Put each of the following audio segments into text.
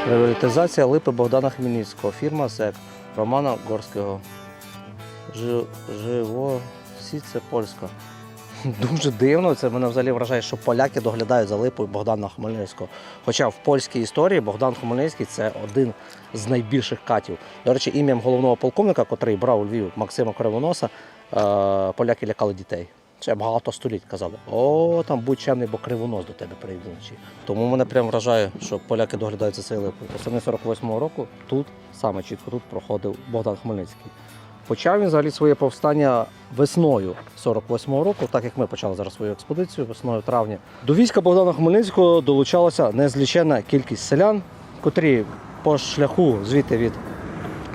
Реабілітація липи Богдана Хмельницького. Фірма ЗЕК Романа Горського. Живосіце польська. Дуже дивно, це мене взагалі вражає, що поляки доглядають за липою Богдана Хмельницького. Хоча в польській історії Богдан Хмельницький – це один з найбільших катів. До речі, ім'ям головного полковника, котрий брав у Львів Максима Кривоноса, поляки лякали дітей. Це багато століть казали, о, там будь чемний, бо Кривонос до тебе прийде вночі. Тому мене прям вражає, що поляки доглядають за цією липою. Восени 48-го року тут, саме чітко тут, проходив Богдан Хмельницький. Почав він взагалі своє повстання весною 48-го року, так як ми почали зараз свою експедицію, весною травня. До війська Богдана Хмельницького долучалася незліченна кількість селян, котрі по шляху звідти від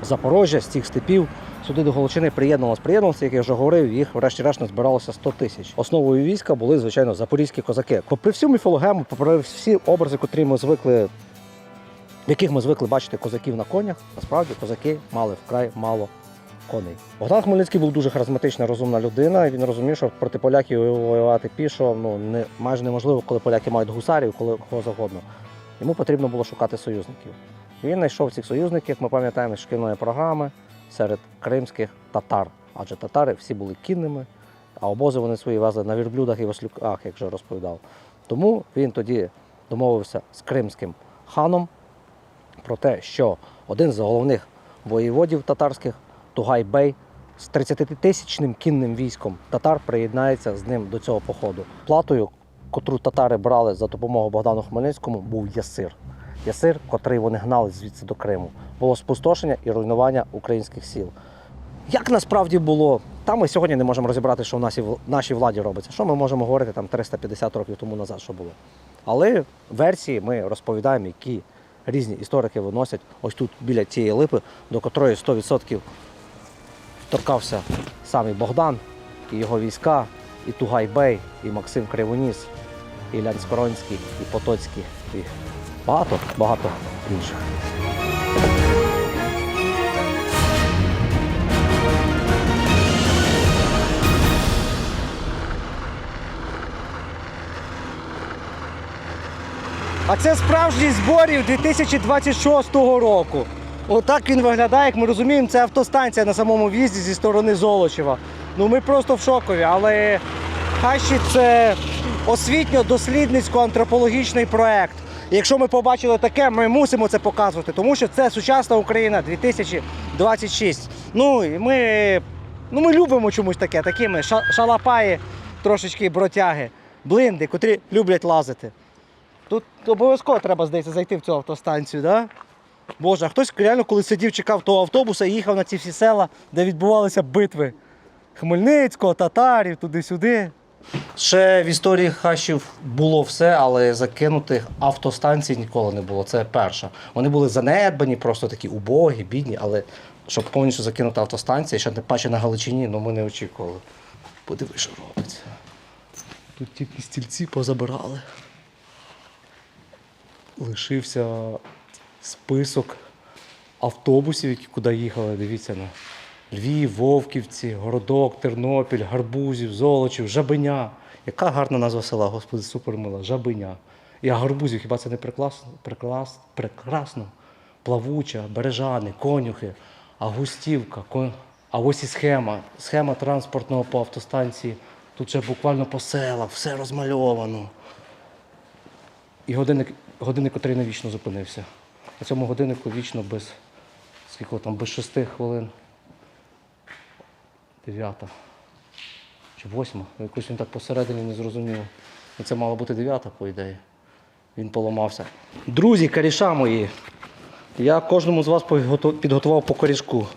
Запорожжя, з цих степів, сюди до Галичини приєднувалися, як я вже говорив, їх врешті-решт збиралося 100 тисяч. Основою війська були, звичайно, запорізькі козаки. Попри всю міфологему, попри всі образи, в яких ми звикли бачити козаків на конях, насправді козаки мали вкрай мало коней. Богдан Хмельницький був дуже харизматична, розумна людина, і він розумів, що проти поляків воювати пішо майже неможливо, коли поляки мають гусарів, коли кого завгодно. Йому потрібно було шукати союзників. Він знайшов цих союзників, як ми пам'ятаємо, з шкільної програми, серед кримських татар. Адже татари всі були кінними, а обози вони свої везли на вірблюдах і ослюках, як вже розповідав. Тому він тоді домовився з кримським ханом про те, що один з головних воєводів татарських, Тугай-бей, з 30-тисячним кінним військом татар приєднається з ним до цього походу. Платою, котру татари брали за допомогу Богдану Хмельницькому, був ясир. Ясир, котрий вони гнали звідси до Криму. Було спустошення і руйнування українських сіл. Як насправді було, там ми сьогодні не можемо розібрати, що в нашій владі робиться. Що ми можемо говорити там 350 років тому назад, що було. Але версії ми розповідаємо, які різні історики виносять ось тут біля цієї липи, до котрої 100% торкався саме Богдан, і його війська, і Тугай-бей, і Максим Кривоніс, і Лян-Скоронський, і Потоцький, і багато інших. А це справжній зборів 2026 року. Отак він виглядає, як ми розуміємо, це автостанція на самому в'їзді зі сторони Золочева. Ми просто в шокові, але хащі – це освітньо-дослідницько-антропологічний проєкт. І якщо ми побачили таке, ми мусимо це показувати, тому що це сучасна Україна 2026. І ми любимо чомусь таке, такі ми шалапаї, трошечки бродяги, блинди, котрі люблять лазити. Тут обов'язково треба, здається, зайти в цю автостанцію, да? Боже, а хтось реально, коли сидів, чекав того автобуса і їхав на ці всі села, де відбувалися битви Хмельницького, татарів, туди-сюди. Ще в історії хащів було все, але закинутих автостанцій ніколи не було. Це перша. Вони були занедбані, просто такі убогі, бідні, але щоб повністю закинути автостанції, ще не паче на Галичині, ми не очікували. Подивись, що робиться. Тут тільки стільці позабирали. Лишився список автобусів, які куди їхали. Дивіться на Львів, Вовківці, Городок, Тернопіль, Гарбузів, Золочів, Жабиня. Яка гарна назва села, господи, супермила, Жабиня. І Гарбузів, хіба це не прекрасно? Плавуча, Бережани, Конюхи, Августівка. А ось і схема транспортного по автостанції. Тут вже буквально по селах, все розмальовано. І годинник, котрий навічно зупинився. На цьому годиннику вічно без 6 хвилин. 9 чи 8. Якось він так посередині не зрозумів. І це мало бути 9, по ідеї. Він поламався. Друзі, коріша мої, я кожному з вас підготував по корішку.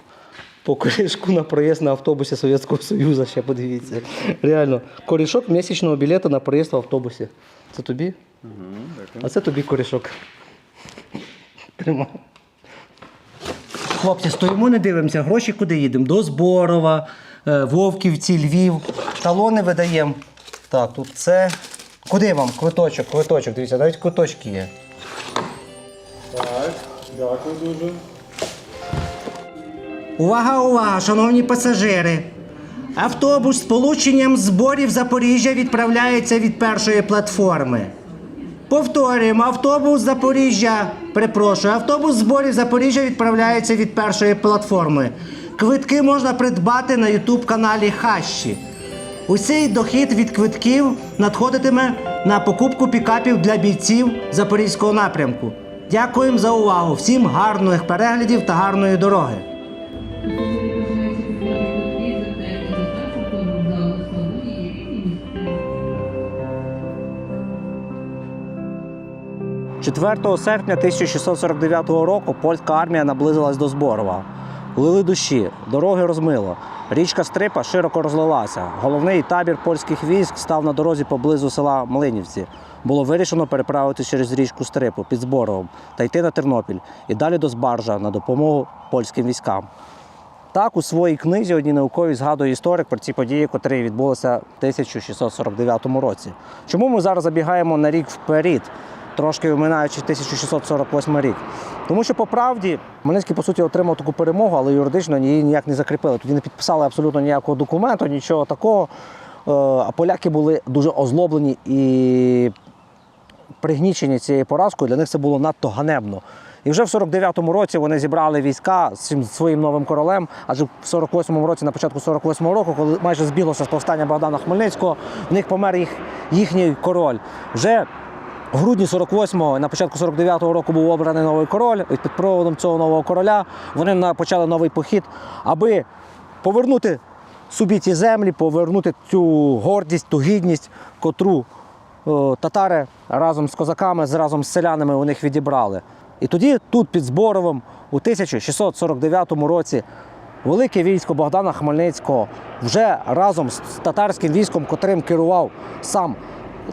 По корішку на проїзд на автобусі Совєтського Союзу, ще подивіться. Реально, корішок місячного білета на проїзд в автобусі. Це тобі? А це тобі корішок. Тримай. Хлопці, стоїмо, не дивимося. Гроші куди їдемо? До Зборова, Вовківці, Львів. Талони видаємо. Так, тут це. Куди вам? Квиточок. Дивіться, навіть квиточки є. Так, дякую дуже. Увага, шановні пасажири! Автобус з полученням Зборів Запоріжжя відправляється від першої платформи. Повторюємо, автобус зборів Запоріжжя відправляється від першої платформи. Квитки можна придбати на YouTube-каналі Хащі. Усій дохід від квитків надходитиме на покупку пікапів для бійців Запорізького напрямку. Дякуємо за увагу. Всім гарних переглядів та гарної дороги. – 4 серпня 1649 року польська армія наблизилась до Зборова. Лили дощі, дороги розмило. Річка Стрипа широко розлилася. Головний табір польських військ став на дорозі поблизу села Млинівці. Було вирішено переправитися через річку Стрипу під Зборовом та йти на Тернопіль і далі до Збаржа на допомогу польським військам. Так, у своїй книзі одній науковій згадує історик про ці події, котрі відбулися в 1649 році. Чому ми зараз забігаємо на рік вперед, трошки оминаючи 1648 рік? Тому що, по правді, Хмельницький, по суті, отримав таку перемогу, але юридично її ніяк не закріпили. Тоді не підписали абсолютно ніякого документу, нічого такого. А поляки були дуже озлоблені і пригнічені цією поразкою. Для них це було надто ганебно. І вже в 49-му році вони зібрали війська з своїм новим королем, адже в 48-му році, на початку 48-го року, коли майже збіглося з повстання Богдана Хмельницького, в них помер їхній король. Вже в грудні 48-го, на початку 49-го року був обраний новий король, і під проводом цього нового короля вони почали новий похід, аби повернути собі ті землі, повернути цю гордість, ту гідність, котру татари разом з козаками, разом з селянами у них відібрали. І тоді тут під Зборовом у 1649 році велике військо Богдана Хмельницького вже разом з татарським військом, котрим керував сам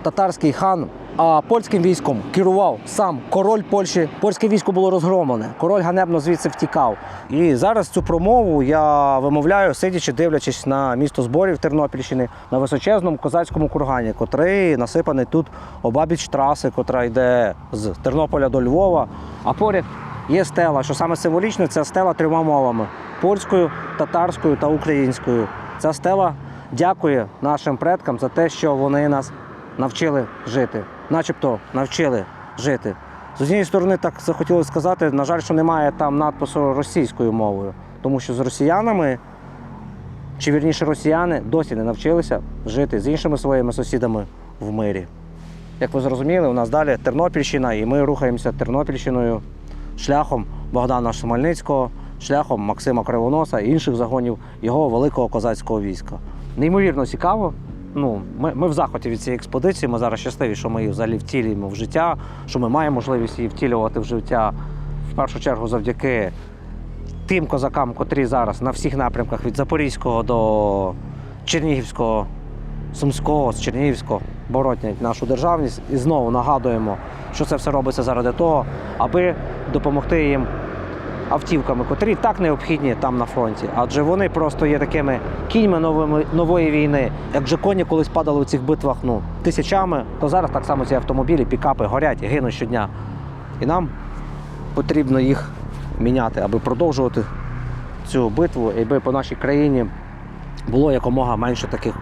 татарський хан, а польським військом керував сам король Польщі. Польське військо було розгромлене, король ганебно звідси втікав. І зараз цю промову я вимовляю, сидячи, дивлячись на місто Зборів Тернопільщини, на височезному козацькому кургані, котрий насипаний тут обабіч траси, котра йде з Тернополя до Львова. А поряд є стела, що саме символічно, це стела трьома мовами – польською, татарською та українською. Ця стела дякує нашим предкам за те, що вони нас навчили жити. Начебто навчили жити. З однієї сторони, так захотілося сказати, на жаль, що немає там надпису російською мовою. Тому що з росіянами, чи вірніше росіяни, досі не навчилися жити з іншими своїми сусідами в мирі. Як ви зрозуміли, у нас далі Тернопільщина, і ми рухаємося Тернопільщиною шляхом Богдана Хмельницького, шляхом Максима Кривоноса і інших загонів його великого козацького війська. Неймовірно цікаво. Ми в захваті від цієї експедиції, ми зараз щасливі, що ми її взагалі втілюємо в життя, що ми маємо можливість її втілювати в життя, в першу чергу завдяки тим козакам, котрі зараз на всіх напрямках від Запорізького до Чернігівського, Сумського, з Чернігівського боронять нашу державність. І знову нагадуємо, що це все робиться заради того, аби допомогти їм автівками, котрі так необхідні там на фронті. Адже вони просто є такими кіньми нової війни. Як же коні колись падали у цих битвах тисячами, то зараз так само ці автомобілі, пікапи горять, гинуть щодня. І нам потрібно їх міняти, аби продовжувати цю битву, і аби по нашій країні було якомога менше таких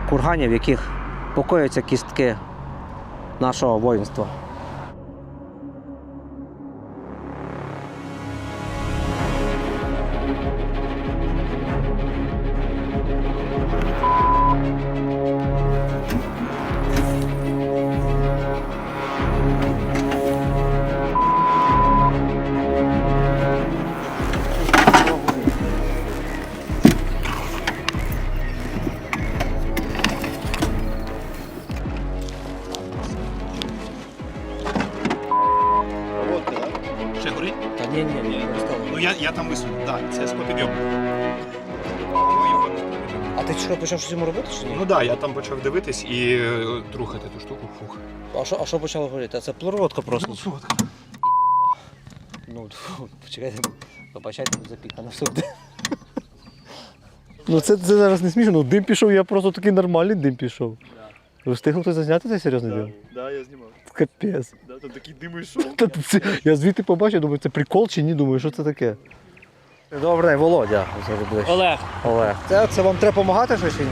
курганів, в яких покояться кістки нашого воїнства. Ще горить? Та ні, не стало. Ну я там висунув, так, це склопідйомник. А ти що, почав щось йому робити чи ні? Ну так, я там почав дивитись і трухати ту штуку. Фух. А що почало горіти? Це плурводка просто. Сотка. Почекайте, вибачайте, запікано все. Це зараз не смішно, дим пішов, я просто такий нормальний дим пішов. Ви встигли хтось зазняти цей серйозний дим? Так, я знімав. Капець. Там такий дим йшов. Я звідти побачив, думаю, це прикол чи ні, думаю, що це таке. Добре, Володя. Олег. Це вам треба допомагати щось чи ні?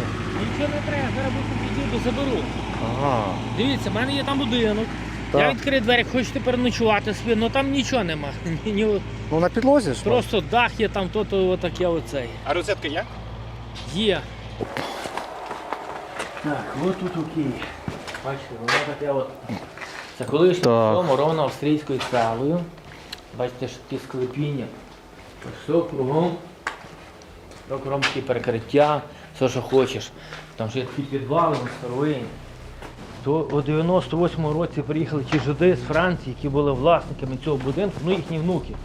Нічого не треба, зараз підійду, заберу. Ага. Дивіться, в мене є там будинок. Так. Я відкрив двері, хочете переночувати собі, ну там нічого нема. Ну на підлозі ж. Просто дах є, там то отаке оцей. А розетка є? Є. Так, от тут окей. Бачите, воно таке от. Це колишнє Так. дом, ровно австрійською цеглою. Бачите, що такі склепіння. Все кругом. Все кругом такі перекриття, все, що хочеш. Там ще такі підвали, старовинні. То у 98-му році приїхали ті жиди з Франції, які були власниками цього будинку, ну їхні внуки.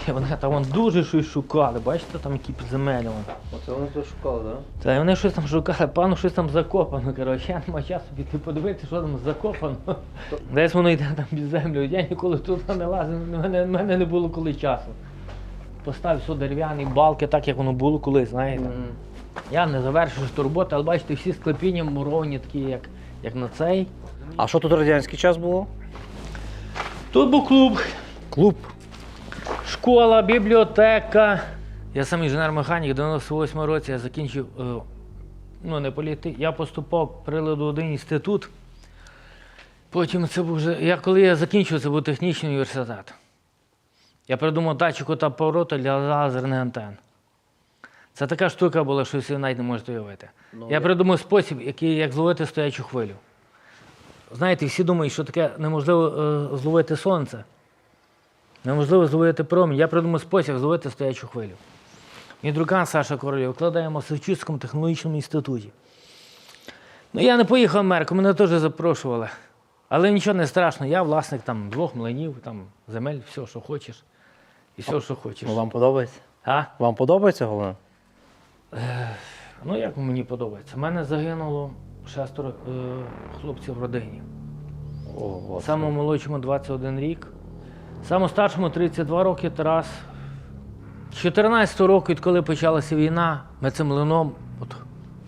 І вони там дуже щось шукали, бачите, там які підземелля. Оце вони тут шукали, так? Та і вони щось там шукали, пану щось там закопано, коротше, я не маю часу піти подивитися, що там закопано. Десь воно йде там під землю, я ніколи туди не лазив, в мене не було коли часу. Поставив все дерев'яні балки, так як воно було колись, знаєте. Я не завершив роботу, але бачите, всі склепіння муровані такі, як на цей. А що тут радянський час було? Тут був клуб, Клуб. школа, бібліотека. Я сам інженер-механік, в 98 році я закінчив, я поступав приладу в один інститут. Потім це був вже, коли я закінчив, це був технічний університет. Я придумав датчик ота повороту для лазерних антенн. Це така штука була, що ви навіть не можете уявити. Я придумав спосіб, як зловити стоячу хвилю. Знаєте, всі думають, що таке неможливо зловити сонце. Неможливо зловити промінь. Я придумав спосіб, як зловити стоячу хвилю. Мій друган Саша Королєв викладає в Масачусетському технологічному інституті. Ну, я не поїхав в Америку, мене теж запрошували. Але нічого не страшно, я власник там 2 млинів, там земель, все, що хочеш. І все, що хочеш. Ну, вам подобається? А? Вам подобається головне? Ну, як мені подобається. У мене загинуло 6 хлопців в родині. О, Самому молодшому 21 рік. Самому старшому 32 роки Тарас. З 14 року, відколи почалася війна, ми цим млином,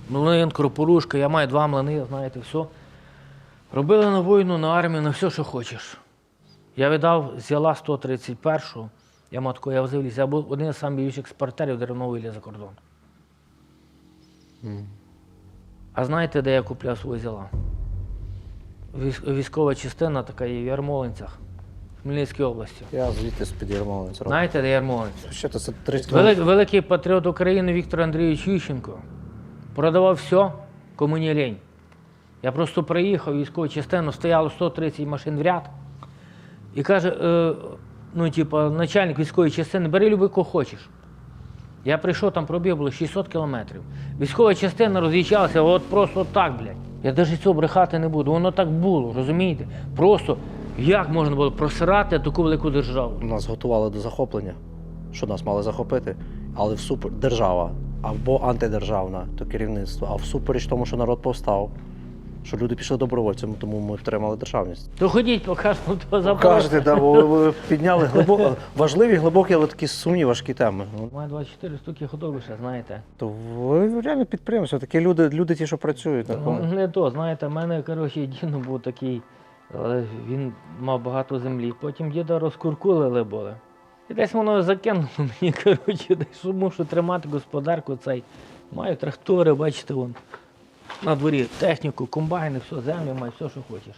млин, Кропорушка, я маю 2 млини, знаєте, все. Робили на війну, на армію, на все, що хочеш. Я віддав з Яла 131-го, я возив ліс, я був один з найбільших експортерів деревного вугілля за кордон. А знаєте, де я купляв свої зіла? Військова частина така є в Ярмолинцях, в Хмельницькій області. Я звідти з-під Ярмолинця. Знаєте, де Ярмолинці? Що це 30 Великий патріот України Віктор Андрійович Ющенко продавав все, кому не лень. Я просто приїхав, військову частину, стояло 130 машин в ряд. І каже, начальник військової частини, бери люби, кого хочеш. Я прийшов, там пробіг було 600 кілометрів. Військова частина роз'їжджалася от просто так, блядь. Я навіть цього брехати не буду, воно так було, розумієте? Просто як можна було просирати таку велику державу? Нас готували до захоплення, що нас мали захопити, але держава або антидержавна, то керівництво, а всупереч тому, що народ повстав, що люди пішли добровольцями, тому ми втримали державність. То ходіть, покажемо, то забрати. Кажете, да, бо ви підняли важливі, глибокі, але такі сумні, важкі теми. Маю 24 штуки худоби ще, знаєте. То ви реально підприємство, такі люди ті, що працюють. Не то, знаєте, в мене, дідо був такий, але він мав багато землі. Потім діда розкуркулили були. І десь воно закинуло мені, десь мушу тримати господарку цей. Маю трактори, бачите, вон. На дворі техніку, комбайни, все, землю маю, все, що хочеш.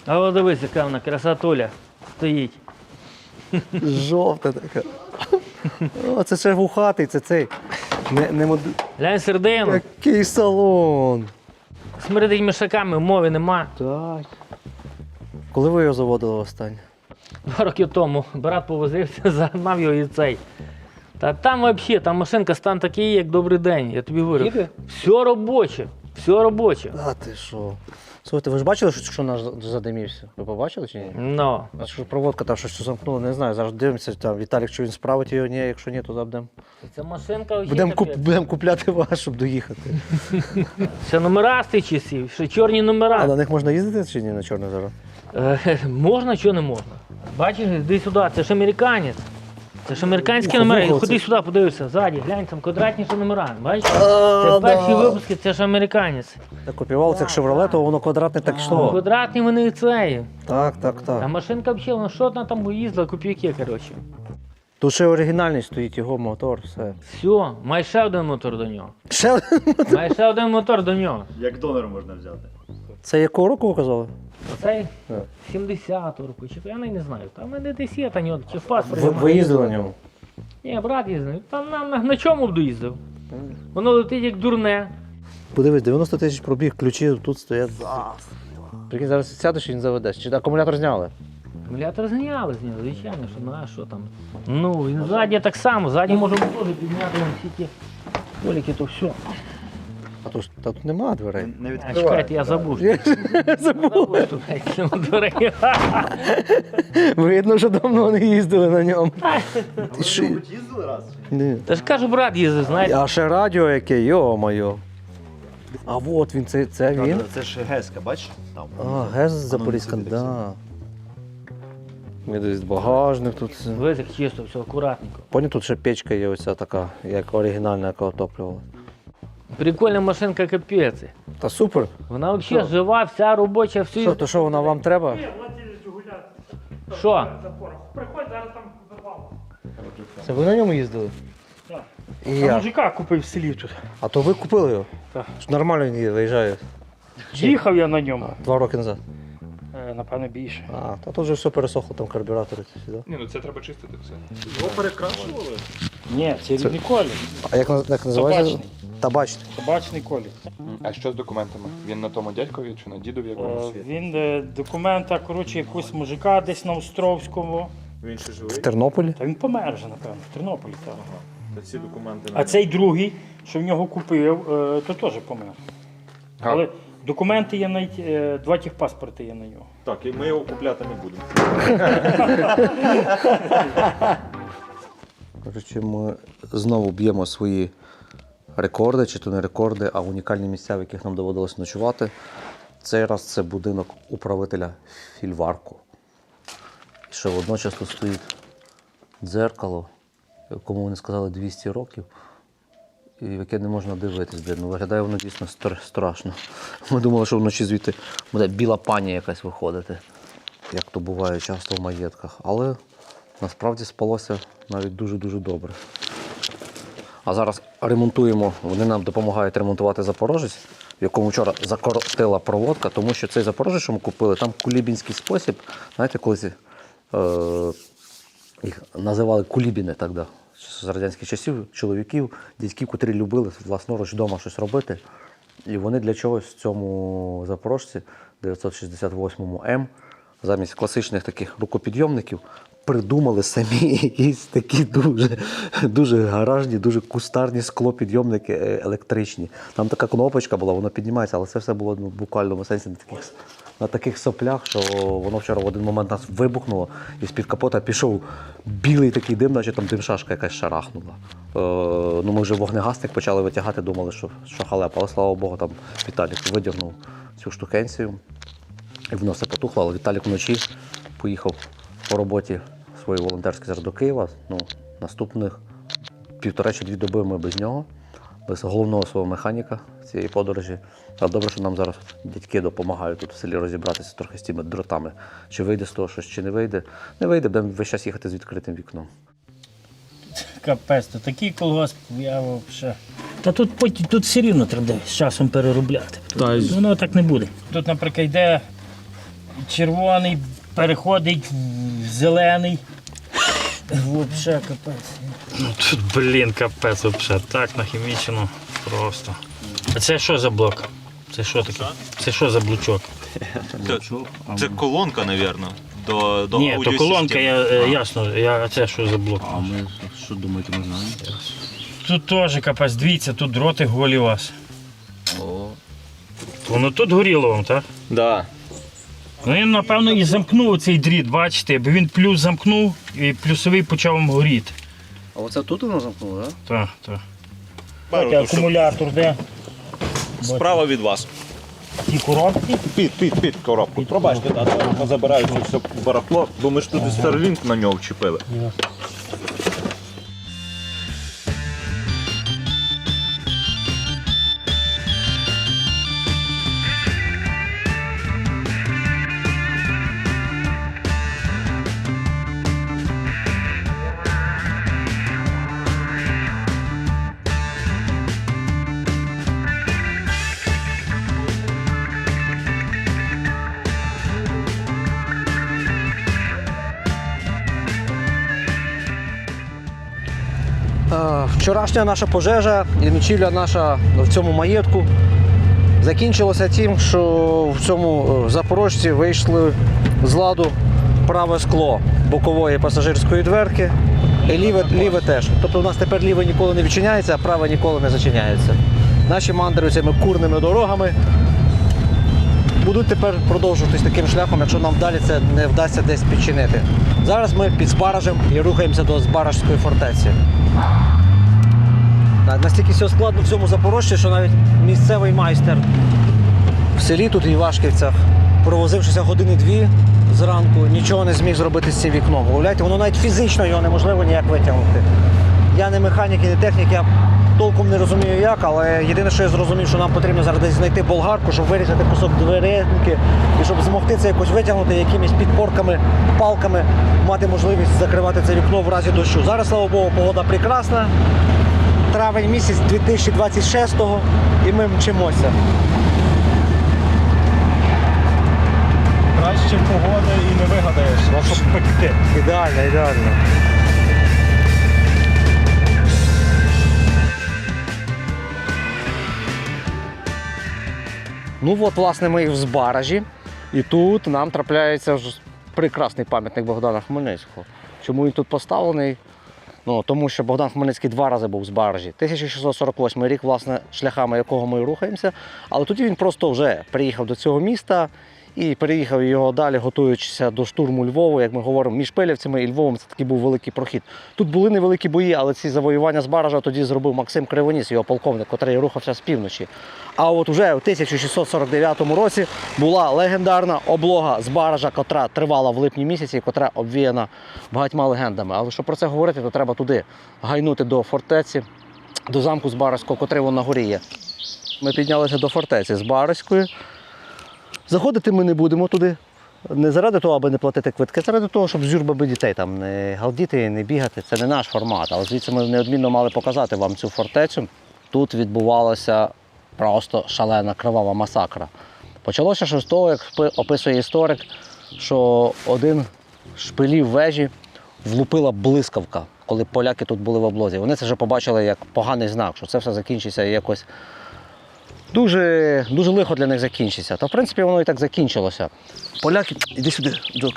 А от дивись, яка вона красотуля стоїть. Жовта така. О, це ще вухатий, це цей. Глянь середину, Який салон. смердить мішаками, мови нема. Так. Коли ви його заводили останнє? 2 роки тому брат повозився, загнав його і цей. Та там взагалі, там машинка стан такий, як добрий день, я тобі говорю. Все робоче, все робоче. А ти що? Слухайте, ви ж бачили, що наш задимівся? Ви побачили чи ні? Ну, А що проводка там щось замкнула, не знаю. Зараз дивимося, там Віталік, що він справить його, ні, якщо ні, то забудемо. ця машинка взагалі. Будемо купляти вас, щоб доїхати. Ще номера з тих часів, ще чорні А номера. на них можна їздити чи ні на чорне зараз? Можна, чи не можна? Бачиш, йди сюди, це ж американець. Це ж американські номери. Ходи сюди, подивися, ззаді, глянь, там квадратніші номера. Бачиш? Це перші випуски, це ж американець. Так копіював цих Chevrolet, то воно квадратне так йшло. Квадратні вони і цеї. Так. А машинка взагалі, ну що вона там їздила, копійки, коротше. Тут ще оригінальний стоїть його мотор, все. Все, має ще один мотор до нього. Ще Має ще один мотор до нього. Як донор можна взяти. Це якого року ви казали? Цей Так. 70-го року, чи то я не знаю. Там мене десь є, та нього, чи в паспорті. Ви їздили на ньому? Ні, брат їздив. Там на чому б доїздив? Воно летить як дурне. Подивись, 90 тисяч пробіг, ключі тут стоять. Прикинь, зараз сядеш і він заведеш. Чи акумулятор зняли? Акумулятор зняли, звичайно, що ну а що там. Ну, він ззаді так само, ззаді можемо теж підняти вон всі ті коліки, то все. А то ж та тут немає дверей. А чекайте, я забув. Забув. Забув дверей. Видно, що давно не їздили на ньому. Ти що? Їздили раз? Ні. Та ж кажу, брат їздив, знаєте. А ще радіо яке, йо-моє. А от він, це він? Це ж Геська, бачиш? Там. А, ГЕС Запорізька, да. Десь багажник тут. Весь як чисто, все акуратненько. Поняв, тут ще печка є оця така, як оригінальна, яка отоплювала. Прикольна машинка капець. Та супер. Вона взагалі жива, вся робоча, Що, все. то що, вона вам треба? Що? Це ви на ньому їздили? Так. І Я я. мужика купив в селі тут. А то ви купили його? Так. Ж нормально він їде, виїжджає. Їхав я на ньому. 2 роки назад. Напевно, більше. А, та тут вже все пересохло, там карбюратори. Да? Ні, ну це треба чистити все. Його перекрашували? Ні, це рідний колір. А як називається? Табачний. Табачний. Табачний колір. А що з документами? Він на тому дядькові чи на дідові якомусь? Він документа, коротше, якусь мужика десь на Островському. Він ще В живий? Тернополі? Та він помер вже, напевно, в Тернополі. Так. Та ці документи А цей другий, що в нього купив, то теж помер. Але документи є навіть, 2 техпаспорти є на нього. Так, і ми його купляти не будемо. Коротше, ми знову б'ємо свої рекорди, чи то не рекорди, а унікальні місця, в яких нам доводилось ночувати. Цей раз це будинок управителя фільварку. І ще водночас тут стоїть дзеркало, якому вони сказали 200 років, і в яке не можна дивитись. Ну, виглядає воно дійсно страшно. Ми думали, що вночі звідти буде біла пані якась виходити, як то буває часто в маєтках. Але насправді спалося навіть дуже-дуже добре. А зараз ремонтуємо, вони нам допомагають ремонтувати Запорожець, в якому вчора закоротила проводка, тому що цей Запорожець, що ми купили, там кулібінський спосіб. Знаєте, колись їх називали кулібіни тоді, з радянських часів, чоловіків, дядьків, котрі любили власноруч вдома щось робити. І вони для чогось в цьому Запорожці, 968-му М, замість класичних таких рукопідйомників, придумали самі якісь такі дуже гаражні, дуже кустарні склопідйомники електричні. Там така кнопочка була, воно піднімається, але це все було в буквальному сенсі на таких соплях, що воно вчора в один момент нас вибухнуло, і з-під капота пішов білий такий дим, наче там димшашка якась шарахнула. Ну, ми вже вогнегасник почали витягати, думали, що халепа, але слава Богу, там Віталік видягнув цю штукенцію, і воно все потухло, але Віталік вночі поїхав по роботі свої волонтерські зараз до Києва. Ну, наступних 1,5 чи 2 доби ми без нього, без головного свого механіка цієї подорожі. А добре, що нам зараз дядьки допомагають тут в селі розібратися трохи з тими дротами. Чи вийде з того щось, чи не вийде. Не вийде, будемо весь час їхати з відкритим вікном. Капець, то такий колгосп, я взагалі. Та тут все рівно треба з часом переробляти. Воно так не буде. Тут, наприклад, йде червоний, переходить в зелений. Взагалі капець. Ну тут, блін, капець взагалі. Так нахімічено просто. А це що за блок? Це що таке? Це що за блочок? Це колонка, мабуть, до Ні, то аудіосистеми. колонка, ясно. А це що за блок? А ми що думаєте, ми знаємо? Тут теж капець, дивіться, тут дроти голі у вас. Воно тут горіло вам, так? Да. Ну він, напевно, і замкнув цей дріт, бачите, бо він плюс замкнув і плюсовий почав вам горіти. А оце тут воно замкнуло, так? Так, так. Так, акумулятор де? Справа від вас. Ті коробки. Під коробку. Пробачте, а забирають все барахло, бо ми ж тут і Starlink на нього вчепили. Вчорашня наша пожежа і ночівля наша в цьому маєтку закінчилося тим, що в цьому запорожці вийшли з ладу праве скло бокової пасажирської дверки і ліве теж. Тобто у нас тепер ліве ніколи не відчиняється, а праве ніколи не зачиняється. Наші мандри цими курними дорогами будуть тепер продовжуватись таким шляхом, якщо нам далі це не вдасться десь підчинити. Зараз ми під Збаражем і рухаємося до Збаражської фортеці. Настільки все складно в цьому Запорожжі, що навіть місцевий майстер в селі тут, Івашківцях, провозившися години-дві зранку, нічого не зміг зробити з цим вікном. Уявляєте, воно навіть фізично його неможливо ніяк витягнути. Я не механік і не технік, я толком не розумію як, але єдине, що я зрозумів, що нам потрібно зараз десь знайти болгарку, щоб вирізати кусок дверенки і щоб змогти це якось витягнути якимись підпорками, палками, мати можливість закривати це вікно в разі дощу. Зараз, слава Богу, погода прекрасна. Травень місяць 2026-го і ми мчимося. Краще погоди і не вигадаєш, щоб пекти. Ідеально, ідеально. Ну от, власне, ми і в Збаражі. І тут нам трапляється вже прекрасний пам'ятник Богдана Хмельницького. Чому він тут поставлений? Ну, тому що Богдан Хмельницький 2 рази був в Збаражі. 1648 рік, власне, шляхами якого ми рухаємося. Але тоді він просто вже приїхав до цього міста і переїхав його далі, готуючися до штурму Львова. Як ми говоримо, між Пилівцями і Львовом це такий був великий прохід. Тут були невеликі бої, але ці завоювання Збаража тоді зробив Максим Кривоніс, його полковник, котрий рухався з півночі. А от уже у 1649 році була легендарна облога Збаража, котра тривала в липні місяці, котра обвіяна багатьма легендами. Але щоб про це говорити, то треба туди гайнути до фортеці, до замку Збаразького, котрий вон на горі є. Ми піднялися до фортеці Збаразької. Заходити ми не будемо туди. Не заради того, аби не платити квитки, а заради того, щоб з юрбами дітей там не галдіти, не бігати. Це не наш формат. Але звідси ми неодмінно мали показати вам цю фортецю. Тут відбувалася просто шалена кривава масакра. Почалося ще з того, як описує історик, що один з шпилів вежі влупила блискавка, коли поляки тут були в облозі. Вони це вже побачили як поганий знак, що це все закінчиться якось дуже лихо для них закінчиться. Та в принципі воно і так закінчилося. Поляки, іди сюди, Джок.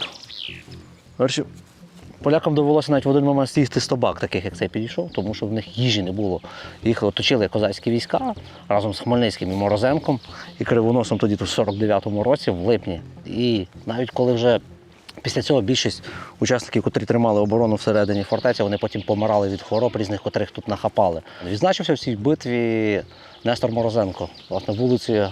Полякам довелося навіть в один момент з'їсти 100 бак, таких як цей підійшов, тому що в них їжі не було. Їх оточили козацькі війська разом з Хмельницьким і Морозенком і Кривоносом тоді в 49-му році, в липні. І навіть коли вже після цього більшість учасників, котрі тримали оборону всередині фортеці, вони потім помирали від хвороб різних, котрих тут нахапали. Відзначився в цій битві Нестор Морозенко, власне, вулицею,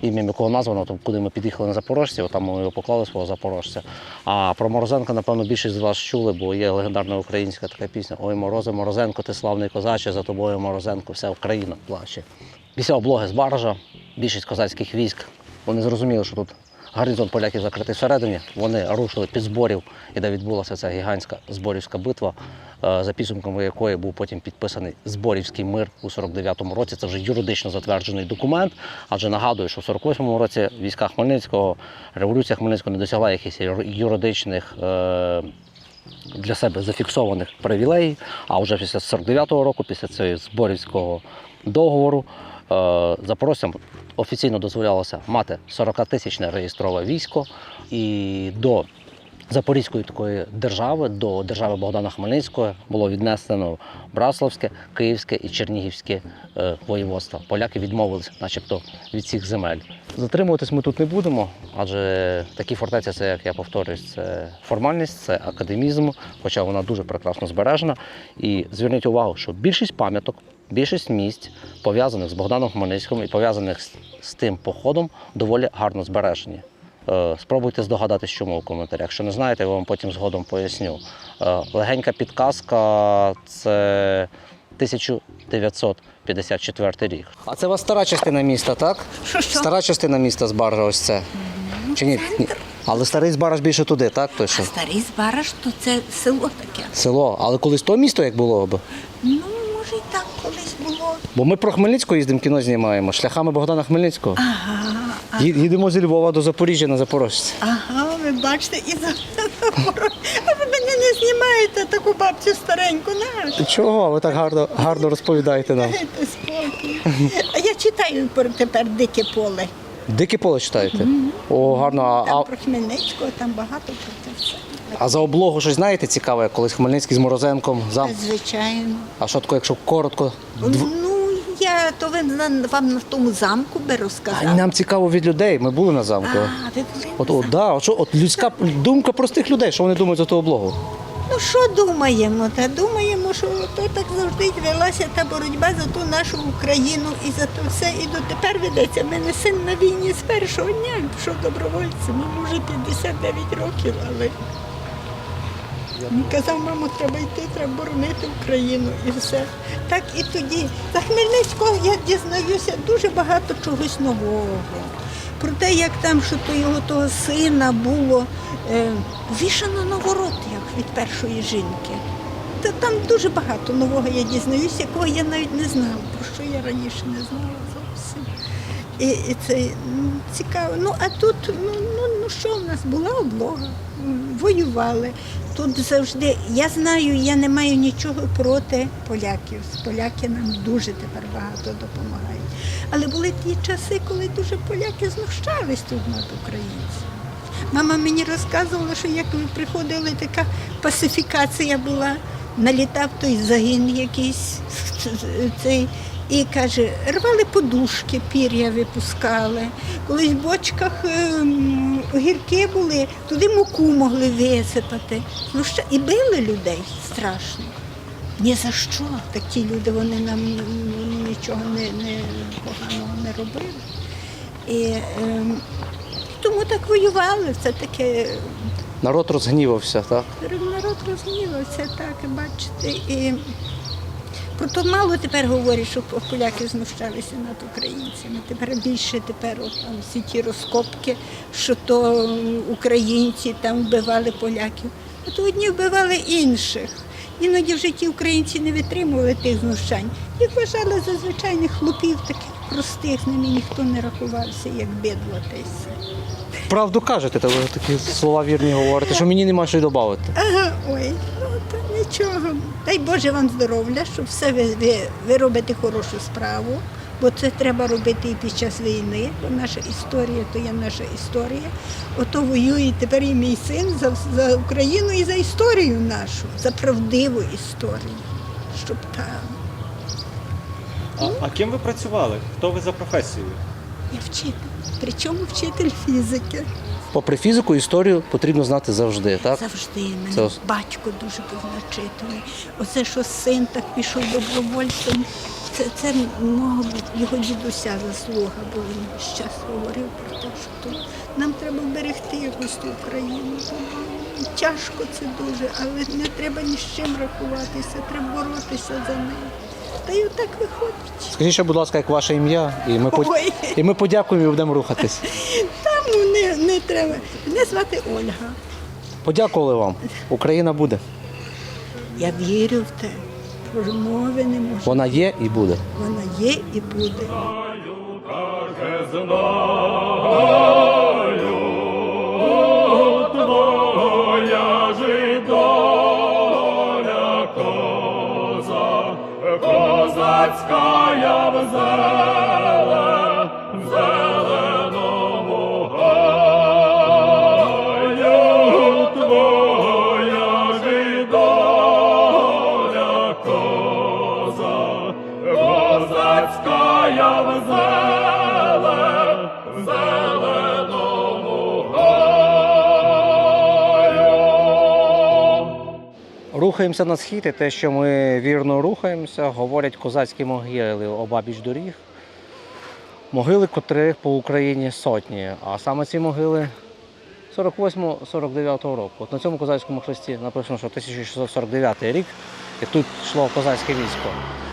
ім'ям якого названо, то куди ми під'їхали на Запорожці, там ми його поклали, свого запорожця. А про Морозенка, напевно, більшість з вас чули, бо є легендарна українська така пісня «Ой, Морозе, Морозенко, ти славний козаче, за тобою, Морозенко, вся Україна плаче». Після облоги Збаража більшість козацьких військ, вони зрозуміли, що тут гарнізон поляків закритий всередині, вони рушили під Зборів, і де відбулася ця гігантська Зборівська битва, за підсумками якої був потім підписаний Зборівський мир у 49-му році. Це вже юридично затверджений документ, адже нагадую, що в 48-му році війська Хмельницького, революція Хмельницького не досягла якихось юридичних для себе зафіксованих привілеїв, а вже після 49-го року, після цього Зборівського договору, запорожцям офіційно дозволялося мати 40-тисячне реєстрове військо, і до Запорізької такої держави, до держави Богдана Хмельницького було віднесено Братславське, Київське і Чернігівське воєводства. Поляки відмовилися начебто від цих земель. Затримуватись ми тут не будемо, адже такі фортеці, це, як я повторюсь, це формальність, це академізм, хоча вона дуже прекрасно збережена. І зверніть увагу, що більшість пам'яток, більшість місць, пов'язаних з Богданом Хмельницьким і пов'язаних з тим походом, доволі гарно збережені. Спробуйте здогадатись, чому в коментарях. Якщо не знаєте, я вам потім згодом поясню. Легенька підказка – це 1954 рік. А це у вас стара частина міста, так? Що? Стара частина міста Збаража ось це? Чи ні? Ні. Але старий Збараж більше туди, так? Точно? А старий Збараж, то це село таке. Село. Але колись то місто як було б? Ну, може, і так колись було. Бо ми про Хмельницького їздимо, кіно знімаємо, шляхами Богдана Хмельницького. Ага. Їдемо зі Львова до Запоріжжя на Запорожці. Ага, ви бачите, і за... А ви мене не знімаєте. знаєте таку бабцю стареньку, нашу. Чого? Ви так гарно розповідаєте нам. Дайте спокій. А я читаю тепер «Дике поле». Дике поле читаєте? О, гарно. Там про Хмельницького, там багато про це все. А за облогу щось знаєте цікаве, як колись Хмельницький з Морозенком? Звичайно. А що таке, якщо коротко? Ну, то вам на тому замку би А розказав. нам цікаво від людей, ми були на замку. А, ви були на замку? От людська думка простих людей, що вони думають за ту облогу? Ну що думаємо? Та думаємо, що то так завжди велася та боротьба за ту нашу Україну і за то все. І дотепер ведеться. У мене син на війні з першого дня пішов добровольцем. Йому вже 59 років, але він казав, мамо, треба йти, треба боронити Україну і все. Так і тоді. За Хмельницького я дізнаюся дуже багато чогось нового. Про те, як там, що то його того сина було вішано на воротах від першої жінки. Та там дуже багато нового я дізнаюся, якого я навіть не знала, про що я раніше не знала зовсім. І це цікаво. Ну, а тут, ну що в нас була облога, воювали. Тут завжди, я знаю, я не маю нічого проти поляків. Поляки нам дуже тепер багато допомагають. Але були ті часи, коли дуже поляки знущались тут над українцями. Мама мені розказувала, що як ви приходили, така пасифікація була, налітав той загін якийсь, і каже, рвали подушки, пір'я випускали. Колись в бочках огірки були, туди муку могли висипати. Ну, і били людей страшно. Ні за що. Такі люди, вони нам нічого поганого не робили. І тому так воювали, це таке. Народ розгнівався, так? Народ розгнівався, так, бачите. І про то мало тепер говорять, що поляки знущалися над українцями. Тепер більше там всі ті розкопки, що то українці там вбивали поляків. А то одні вбивали інших. Іноді вже ті українці не витримували тих знущань. Їх вважали за звичайних хлопів, таких простих, з ними ніхто не рахувався, як бидло та й все. Правду кажете, то ви такі слова вірні говорите, що мені нема що й додати. Ага, ой, ну то нічого. Дай Боже вам здоров'я, щоб все ви робите хорошу справу, бо це треба робити і під час війни, бо наша історія, то є наша історія. Ото воює тепер і мій син за Україну і за історію нашу, за правдиву історію, щоб там. А ким ви працювали? Хто ви за професією? Я вчитель, причому вчитель фізики. Попри фізику, історію потрібно знати завжди, так? Завжди мене батько дуже позначительний. Оце, що син так пішов добровольцем, це мого його дідуся заслуга, бо він весь час говорив про те, що то нам треба берегти якусь ту Україну. Тяжко це дуже, але не треба ні з чим рахуватися, треба боротися за неї. Та й отак виходить. Скажіть ще, будь ласка, як ваше ім'я, і ми подякуємо і будемо рухатись. Там не треба. Мене звати Ольга. Подякували вам. Україна буде. Я вірю в те. Промови не можу. Вона є і буде. Вона є і буде. Козацька взяла в зеленому гаю, твоя ж доля, козацька взяла в зеленому гаю. Рухаємося на схід, і те, що ми вірно рухаємося, говорять козацькі могили обабіч доріг. Могили, котрих по Україні сотні. А саме ці могили 48-49 року. От на цьому козацькому хресті написано, що 1649 рік, і тут йшло козацьке військо.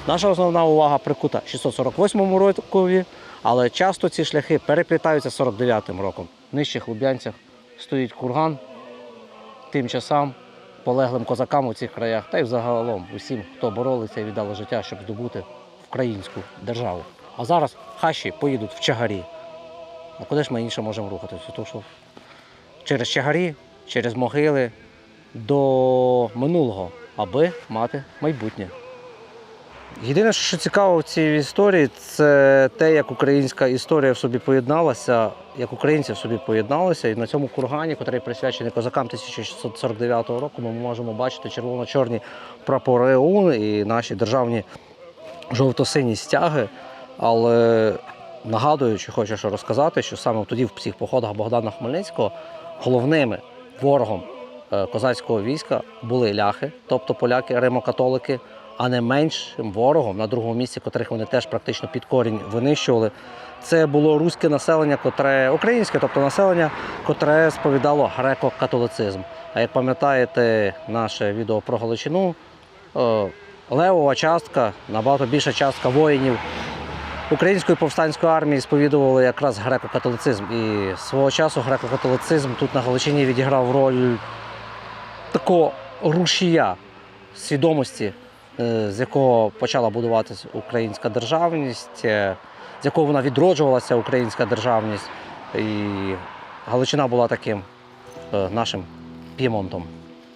Наша основна увага прикута 648 рокові, але часто ці шляхи переплітаються з 49-м роком. В нижчих Луб'янцях стоїть курган тим часам, полеглим козакам у цих краях, та й взагалом усім, хто боролися і віддали життя, щоб здобути українську державу. А зараз хащі поїдуть в Чагарі. А куди ж ми інше можемо рухатися? Тому що через Чагарі, через могили до минулого, аби мати майбутнє. Єдине, що цікаво в цій історії, це те, як українська історія в собі поєдналася, як українці в собі поєдналися. І на цьому кургані, який присвячений козакам 1649 року, ми можемо бачити червоно-чорні прапори ОУН і наші державні жовто-сині стяги. Але нагадуючи, хочу що розказати, що саме тоді в цих походах Богдана Хмельницького головними ворогом козацького війська були ляхи, тобто поляки, римокатолики, а не меншим ворогом, на другому місці, котрих вони теж практично під корінь винищували, це було руське населення, українське, тобто населення, котре сповідало греко-католицизм. А як пам'ятаєте наше відео про Галичину, левова частка, набагато більша частка воїнів Української повстанської армії сповідували якраз греко-католицизм. І свого часу греко-католицизм тут на Галичині відіграв роль такого рушія свідомості, з якого почала будуватися українська державність, з якого вона відроджувалася, українська державність. І Галичина була таким нашим П'ємонтом.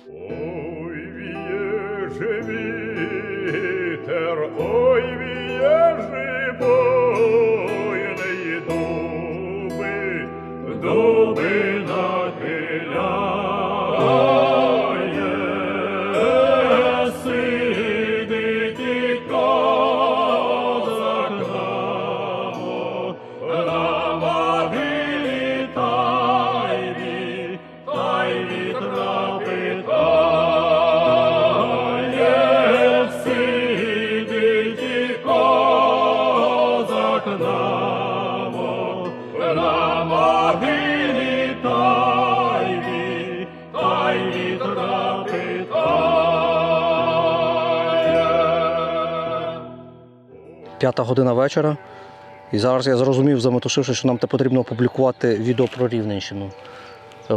Ой, віє вітер, ой, віє буйний дуби, дуби нахиляє, сидить і козак на могилі, та й вітра питає, сидить і козак на могилі, та й вітра питає. 5 година вечора. І зараз я зрозумів, заметушивши, що нам потрібно опублікувати відео про Рівненщину.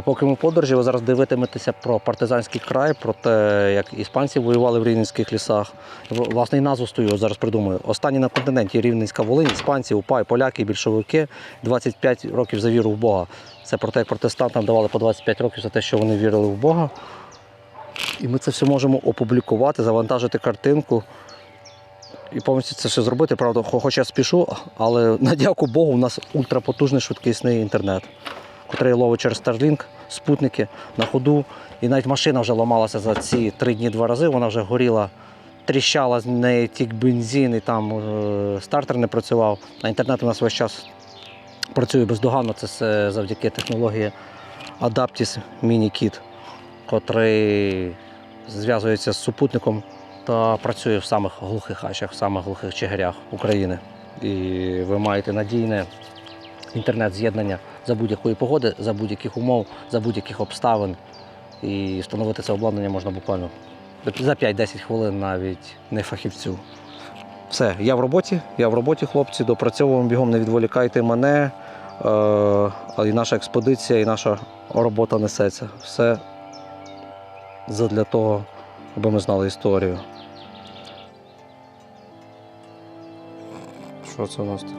Поки ми в подорожі, ви зараз дивитиметеся про партизанський край, про те, як іспанці воювали в рівненських лісах. Власне, і назву стою зараз придумаю. Останні на континенті Рівненська Волинь, іспанці, УПА, поляки, більшовики, 25 років за віру в Бога. Це про те, як протестантам давали по 25 років за те, що вони вірили в Бога. І ми це все можемо опублікувати, завантажити картинку. І повністю це все зробити, правда, хоч я спішу, але на дяку Богу, у нас ультрапотужний швидкісний інтернет, котрий ловить через Starlink, спутники на ходу. І навіть машина вже ламалася за ці 3 дні 2 рази, вона вже горіла, тріщала, з неї тік бензин, і там стартер не працював. А інтернет у нас весь час працює бездоганно, це все завдяки технології Adaptis Mini-Kit, котрий зв'язується з супутником та працює в самих глухих хащах, в самих глухих чигирях України. І ви маєте надійне інтернет-з'єднання за будь-якої погоди, за будь-яких умов, за будь-яких обставин. І встановити це обладнання можна буквально за 5-10 хвилин, навіть не фахівцю. Все, я в роботі, хлопці, допрацьовуємо бігом, не відволікайте мене. І наша експедиція, і наша робота несеться. Все задля того, аби ми знали історію. Що це у нас таке?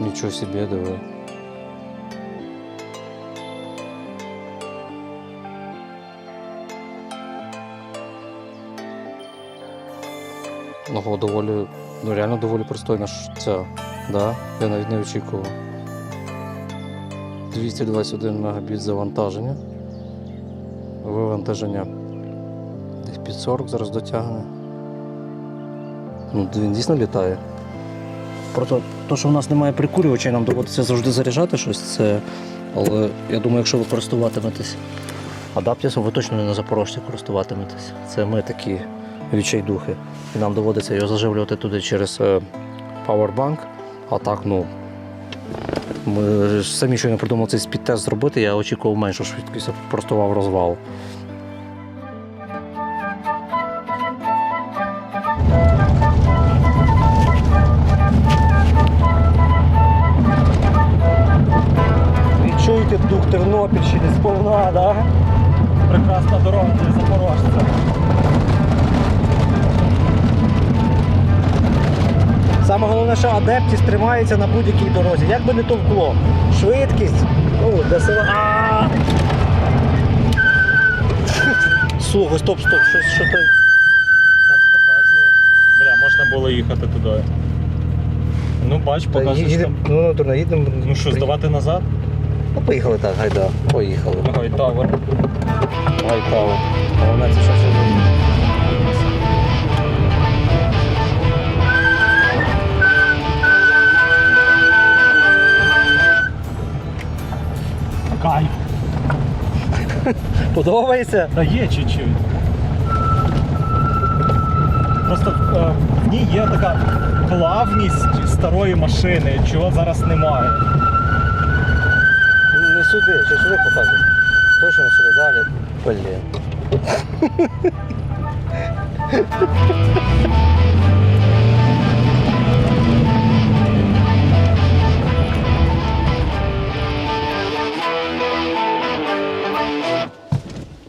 Нічого собі, диви. Ну, доволі, реально доволі пристойна ця, да? Я навіть не очікував. 221 мегабіт завантаження. Вивантаження десь під 40 зараз дотягне. Ну, він дійсно літає. Просто те, що в нас немає прикурювача, нам доводиться завжди заряджати щось, це... Але я думаю, якщо ви користуватиметесь Адаптісом, ви точно не на Запорожці користуватиметесь. Це ми такі відчайдухи. І нам доводиться його заживлювати туди через Powerbank. А так, ну, ми самі щойно придумали цей спідтест зробити, я очікував меншу швидкість, просто мав розвал. Відчуйте дух Тернопільщини сповна, да? Прекрасна дорога для запорожця. Саме головне, що адептість тримається на будь-якій дорозі. Як би не товкло. Швидкість. Для села. Слухай, стоп, що ти? Так показує. Бля, можна було їхати туди. Ну бач, показуєш там. Ну, їдемо. Ну що, здавати назад? Ну, поїхали так, гайда. Поїхали. Гайтавер. Гайтавер. Головне, це щось. Кайф. Подобається? Та є чуть-чуть. Просто в ній є така плавність старої машини, чого зараз немає. Не сюди, чи сюди показує? Точно не сюди, далі. Блін.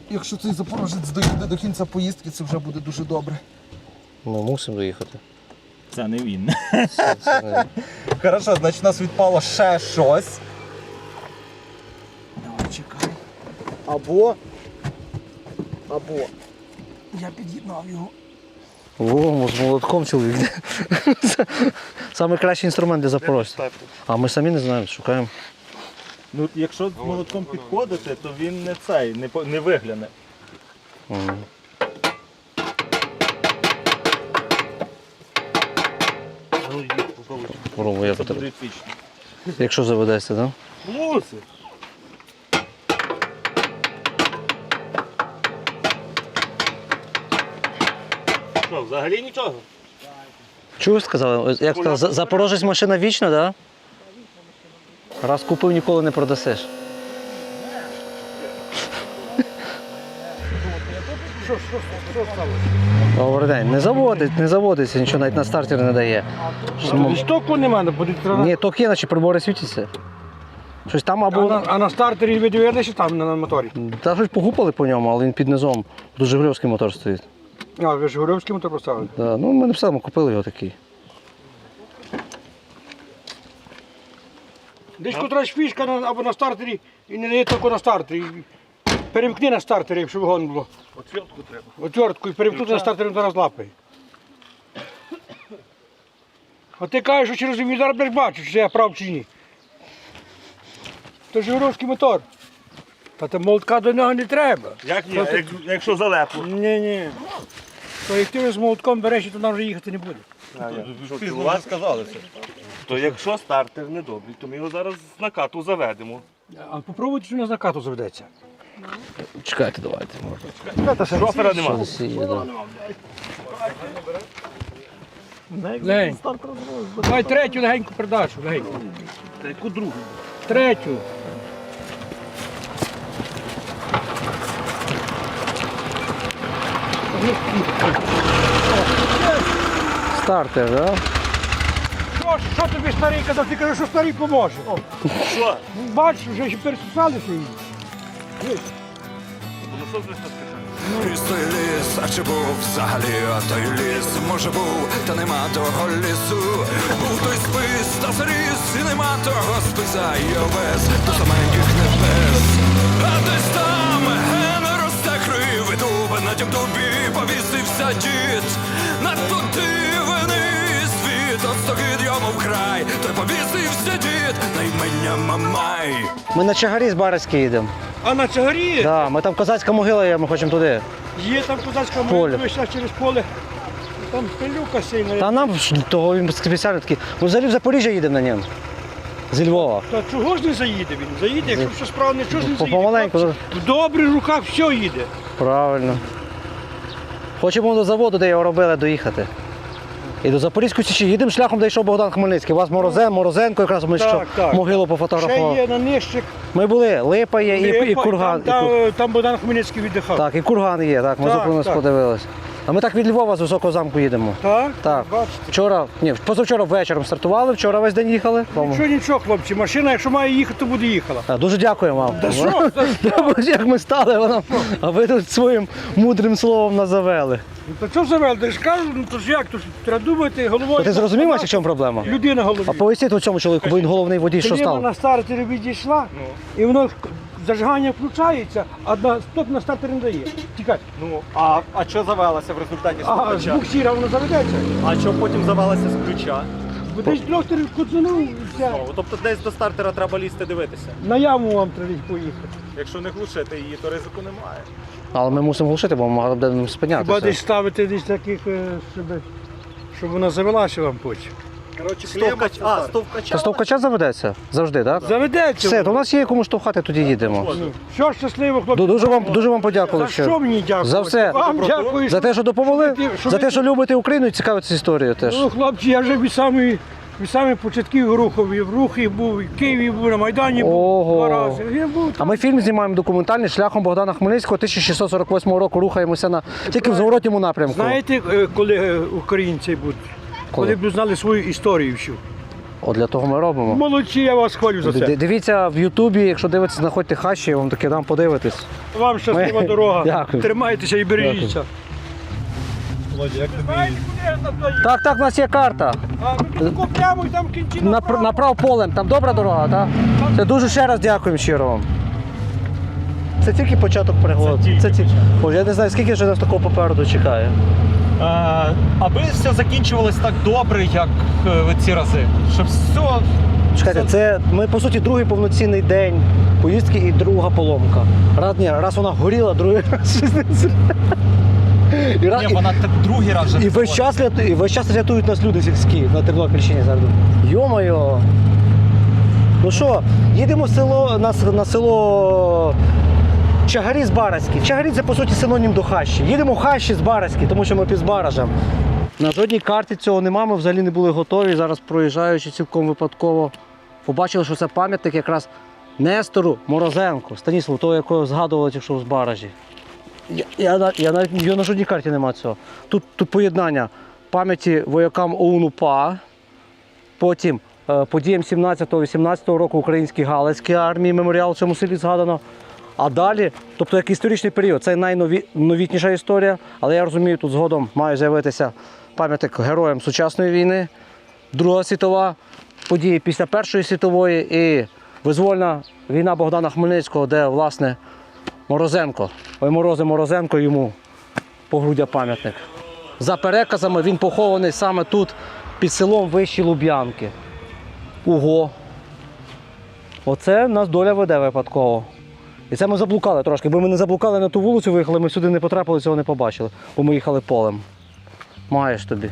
Якщо цей запорожець доїде до кінця поїздки, це вже буде дуже добре. Ми мусимо доїхати. Це не він. Це не... Хорошо, значить у нас відпало ще щось. Давай, чекай. Або я під'єднав його. О, з молотком чоловік. Саме кращий інструмент для запорожця. А ми самі не знаємо, шукаємо. Ну, якщо з молотком підходити, то він не цей, не вигляне. Мгм. Попробуй, я Це потрібно. буде епічно. Якщо заведеться, так? Мусить. Що, взагалі нічого? Чуєш, сказали? Як сказали, Запорожець машина вічна, так? Да? Раз купив, ніколи не продасиш. Добрий день. Не заводиться, нічого навіть на стартер не дає. Стоку немає, буде треба. Ні, ток є, наче прибори світяться. Щось там або. А на стартері ви дивилися там на моторі? Та щось погупали по ньому, але він під низом. Тут жигульовський мотор стоїть. А, ви ж Горівський мотор поставили. Да. Ну, ми написали, ми купили його такий. Десь котра фішка або на стартері і не дає тільки на стартері. Перемкни на стартері, якщо вигон було. Отвертку треба. Отвертку і перемкнути на стартері до нас лапи. А ти кажеш, що через він зараз бачиш, чи я прав чи ні. Це ж Горівський мотор. Та там молотка до нього не треба. Як ні? Якщо залепло. Ні. То як ти з молотком береш, то нам вже їхати не буде. У вас сказали це. То якщо стартер недобрий, то ми його зараз з накату заведемо. А попробуйте, що у нас на кату заведеться. Чекайте, давайте. Шофера нема. Щось є, да. Легенько. Давай третю легеньку передачу, легеньку. Яку другу? Третю. Стартер, так? Да? Що тобі старий казав? Ти кажеш, що старий поможе. Що? Бачиш, вже ще пересусалися її. Ну що зручно скажи? Ліс той ліс, а чи був взагалі той ліс? Може був, та нема того лісу. Був той спис, та зріс, і нема того списа. І овес до саменьких небес. А десь там ген росте кривий дуб, на тім дубі повісився дід. Надто дивний світ, от стогид йому вкрай. Той повісився дід, на імення Мамай. Ми на Чагарі з Барській їдемо. А на Чагарі Да, ми там козацька могила є, ми хочемо туди. є там козацька Поле. молитва, йшла через поле. Там пилюка сильна. Та нам ж того він спеціально такий. Ми взагалі в Запоріжжя їдемо на ньому. Зі Львова. Та чого ж не заїде він? Заїде, якщо все справно, чого ж не заїде? Помаленьку. В добрих руках все їде. Правильно. Хочемо до заводу, де його робили, доїхати. І до Запорізької Січі їдемо шляхом, де йшов Богдан Хмельницький. У вас Морозенко, якраз ми Так, що так. могилу Ще пофотографували. є на нищик. Ми були, Липа є і курган. Там Богдан Хмельницький віддихав. Так, і курган є, так, ми Так, зупинились, так. подивилися. А ми так від Львова з Високого замку їдемо. Так? Так. Бачите. Позавчора вечором стартували, вчора весь день їхали. Нічого, хлопці, машина, якщо має їхати, то буде їхала. Дуже дякуємо вам. Та що? Як ми стали, а ви тут своїм мудрим словом нас завели. Ну, то що завел? Ти ж кажу, ну то ж як, то ж треба думати головою. Ти зрозумів, Масік, в чому проблема? Людина голові. А поясніть у цьому чоловіку, бо він головний водій, що Коли став? вона стартер відійшла, і воно зажигання включається, а стоп на стартер не дає. Тікай. Ну, а що завелося в результаті з А з ключа? буксира воно заведеться. А що потім завелося з ключа? Бо десь трьохтер куцанув і все. Тобто десь до стартера треба лізти дивитися. На яму вам треба поїхати. Якщо не глушити її, то ризику немає. Але ми мусимо глушити, бо ми могли б десь Хіба спинятися. десь ставити десь таких, щоб вона завелася вам потім. Коротше, Та стовкача. стовкача заведеться? Завжди, так? Заведеться. Все, то у нас є кому штовхати, тоді їдемо. Все, щасливо, хлопці. Дуже вам подякували. За що мені дякувати? За все. Вам дякую. За те, що допомогли, Що за ви- те, що любите Україну і цікавитесь історією теж. Ну, хлопці, я вже від самих початків рухові. В Рухі був, і в Києві був, на Майдані був Ого. 2 рази. Я був А ми фільм знімаємо документальний шляхом Богдана Хмельницького 1648 року. Рухаємося тільки в зворотньому напрямку. Знаєте, коли українці будуть? Коли б знали свою історію всю. От для того ми робимо. Молодці, я вас хвалю за це. Дивіться в Ютубі, якщо дивитесь, знаходьте хащі, я вам таки дам подивитись. Вам щаслива Ми- дорога. Дякую. Тримайтеся і бережіться. Володя, як тобі? Знаєте, куди я там доїхав? Так, у нас є карта. А, ми тут прямо і там кінці направо. Направ полем, там добра дорога, так? Це дуже ще раз дякуємо щиро вам. Це тільки початок пригод. Це тільки. Боже, я не знаю, скільки вже нас такого попереду чекає. Аби все закінчувалось так добре, як ці рази. Щоб все. Чекайте, це ми по суті другий повноцінний день поїздки і друга поломка. Раз вона горіла, другий раз. Ні, вона другий раз вже. І весь час рятують нас люди сільські на Тернопільщині зараз. Йо-моє! Ну що, їдемо на село Чагарі з Бараськи. Чагарі це по суті синонім до Хащі. Їдемо в Хащі з Бараськи, тому що ми під Збаражем. На жодній карті цього нема, ми взагалі не були готові. Зараз проїжджаючи цілком випадково, побачили, що це пам'ятник якраз Нестору Морозенку, Станіславу, того, якого згадували, якщо в Збаражі. Я на жодній карті нема цього. Тут поєднання пам'яті воякам ОУН-УПА, потім подіям 17-18 року Української Галицької армії, меморіал в цьому селі згадано. А далі, тобто як історичний період, це найновітніша історія, але я розумію, тут згодом має з'явитися пам'ятник героям сучасної війни, Друга світова, події після Першої світової і визвольна війна Богдана Хмельницького, де, власне, Морозенко, йому погруддя пам'ятник. За переказами, він похований саме тут, під селом Вищі Луб'янки. Ого! Оце нас доля веде випадково. І це ми заблукали трошки, бо ми не заблукали на ту вулицю, виїхали, ми сюди не потрапили, цього не побачили, бо ми їхали полем. Маєш тобі.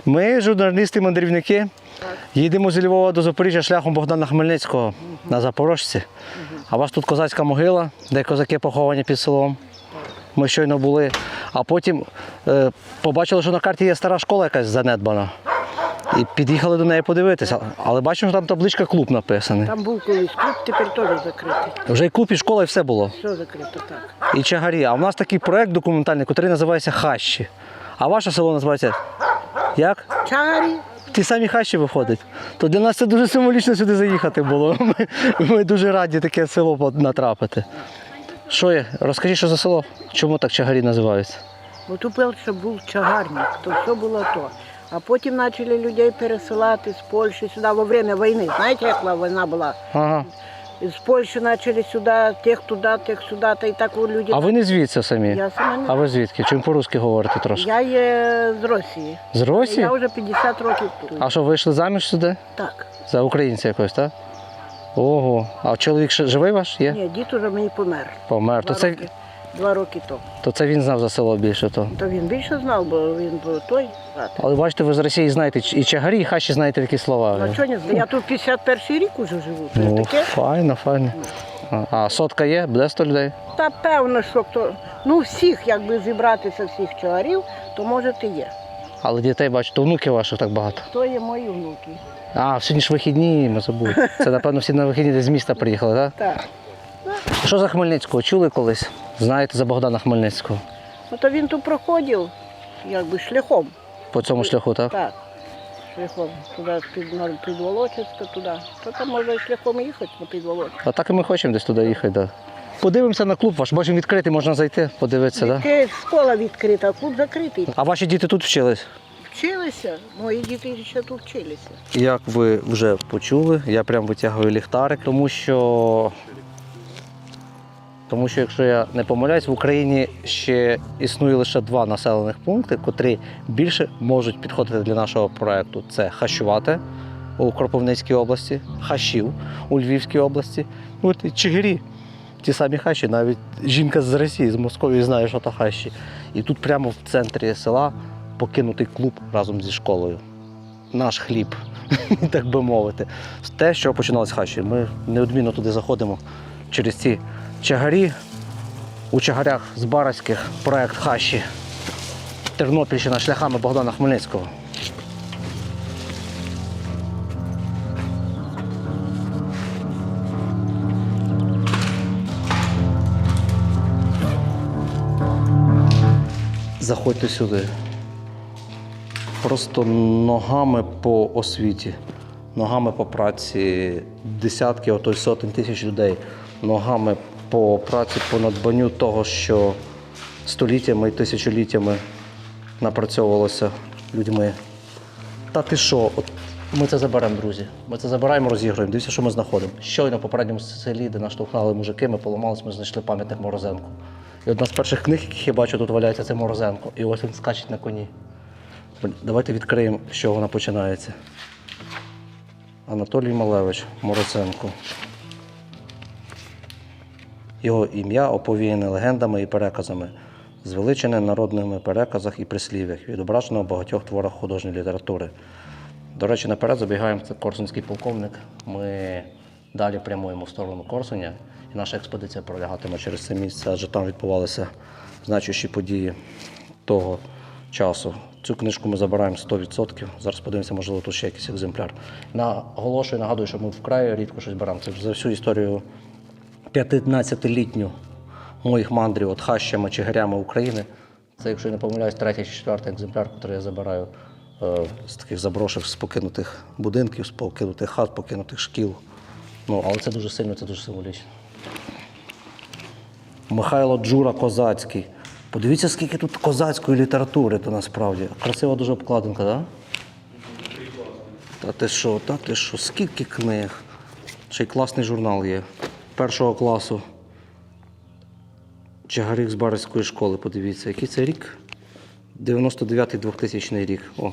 Ми, журналісти-мандрівники, їдемо зі Львова до Запоріжжя шляхом Богдана Хмельницького на Запорожці. А у вас тут козацька могила, де козаки поховані під селом. Ми щойно були. А потім побачили, що на карті є стара школа якась занедбана. І під'їхали до неї подивитися. Але бачимо, що там табличка «Клуб» написаний. Там був колись клуб, тепер теж закритий. Вже і клуб, і школа, і все було. Все закрито, так. І Чагарі. А в нас такий проєкт документальний, який називається «Хащі». А ваше село називається як? Чагарі. Ті самі Хащі виходять. То для нас це дуже символічно сюди заїхати було. Ми дуже раді таке село натрапити. Що є? Розкажіть, що за село? Чому так Чагарі називаються? От упел, що був чагарник, то все було то. А потім почали людей пересилати з Польщі сюди во время війни. Знаєте, як війна була? Ага. З Польщі почали сюди, тих туди, тих сюди, та і так люди. А ви не звідси самі? Я сама не. А ви звідки? Чим по-русски говорите трошки? Я є з Росії. З Росії? Я вже 50 років тут. А що, вийшли заміж сюди? Так. За українця якось, так? Ого. А чоловік ще живий ваш є? Ні, дід уже мені помер. Помер. Два роки тому. То це він знав за село більше то. То він більше знав, бо він був той. Але бачите, ви з Росії знаєте і чагарі, і хащі знаєте такі слова. А чого не знаю? Я тут 51-й рік уже живу. То Ну, таке. файно, файно. А сотка є? Буде 100 людей? Та певно, що хто. Ну, всіх, якби зібратися, всіх чагарів, то може і є. Але дітей, бачите, внуків ваших так багато. То є мої внуки. А, сьогодні ж вихідні, ми забули. Це, напевно, всі на вихідні десь з міста приїхали, так? Так. Що за Хмельницького? Чули колись? Знаєте за Богдана Хмельницького? Ну, то він тут проходив, якби шляхом. По цьому шляху, так? Так. Шляхом. Туди під Волочиська, туди. То там можна і шляхом їхати на Підволочиськ. А так і ми хочемо десь туди їхати, так. Подивимося на клуб ваш, бачимо відкритий, можна зайти, подивитися, так? Школа відкрита, а клуб закритий. А ваші діти тут вчились? Вчилися, мої діти ще тут вчилися. Як ви вже почули, я прям витягую ліхтарик, тому що, якщо я не помиляюсь, в Україні ще існує лише 2 населених пункти, котрі більше можуть підходити для нашого проєкту. Це Хащувате у Кропивницькій області, Хащів у Львівській області, от і Чигирі. Ті самі хащі, навіть жінка з Росії, з Московії знає, що то хащі. І тут прямо в центрі села покинутий клуб разом зі школою. Наш хліб, так би мовити. Те, що починалось хащі. Ми неодмінно туди заходимо через ці чагарі. У чагарях з Барських проєкт хащі. Тернопільщина шляхами Богдана Хмельницького. Заходьте сюди. Просто ногами по освіті, ногами по праці десятки, а то й сотень тисяч людей, ногами по праці, по надбанню того, що століттями і тисячоліттями напрацьовувалося людьми. Та ти що? От ми це заберемо, друзі. Ми це забираємо, розігруємо. Дивіться, що ми знаходимо. Щойно в попередньому селі, де нас штовхали мужики, ми поламались, ми знайшли пам'ятник Морозенку. І одна з перших книг, яких я бачу, тут валяється, це Морозенко. І ось він скачить на коні. Давайте відкриємо, з чого вона починається. Анатолій Малевич, Морозенко. Його ім'я оповіяне легендами і переказами, звеличене в народними переказах і прислів'ях, відображено в багатьох творах художньої літератури. До речі, наперед забігаємо, це корсунський полковник. Ми далі прямуємо в сторону Корсуня, і наша експедиція пролягатиме через це місце, адже там відбувалися значущі події того часу. Цю книжку ми забираємо 100%. Зараз подивимося, можливо, тут ще якийсь екземпляр. Наголошую, нагадую, що ми вкрай рідко щось беремо. Це за всю історію 15-літню моїх мандрів от хащами, чигирями України. Це, якщо я не помиляюсь, 3-й чи 4-й екземпляр, який я забираю з таких заброшок, з покинутих будинків, з покинутих хат, покинутих шкіл. Ну, але це дуже сильно, це дуже символічно. Михайло Джура Козацький. Подивіться, скільки тут козацької літератури, то насправді. Красива дуже обкладинка, так? Да? Та ти що, скільки книг. Ще й класний журнал є. 1 класу. Чагарів з Барської школи, подивіться. Який це рік? 99-2000 рік. О,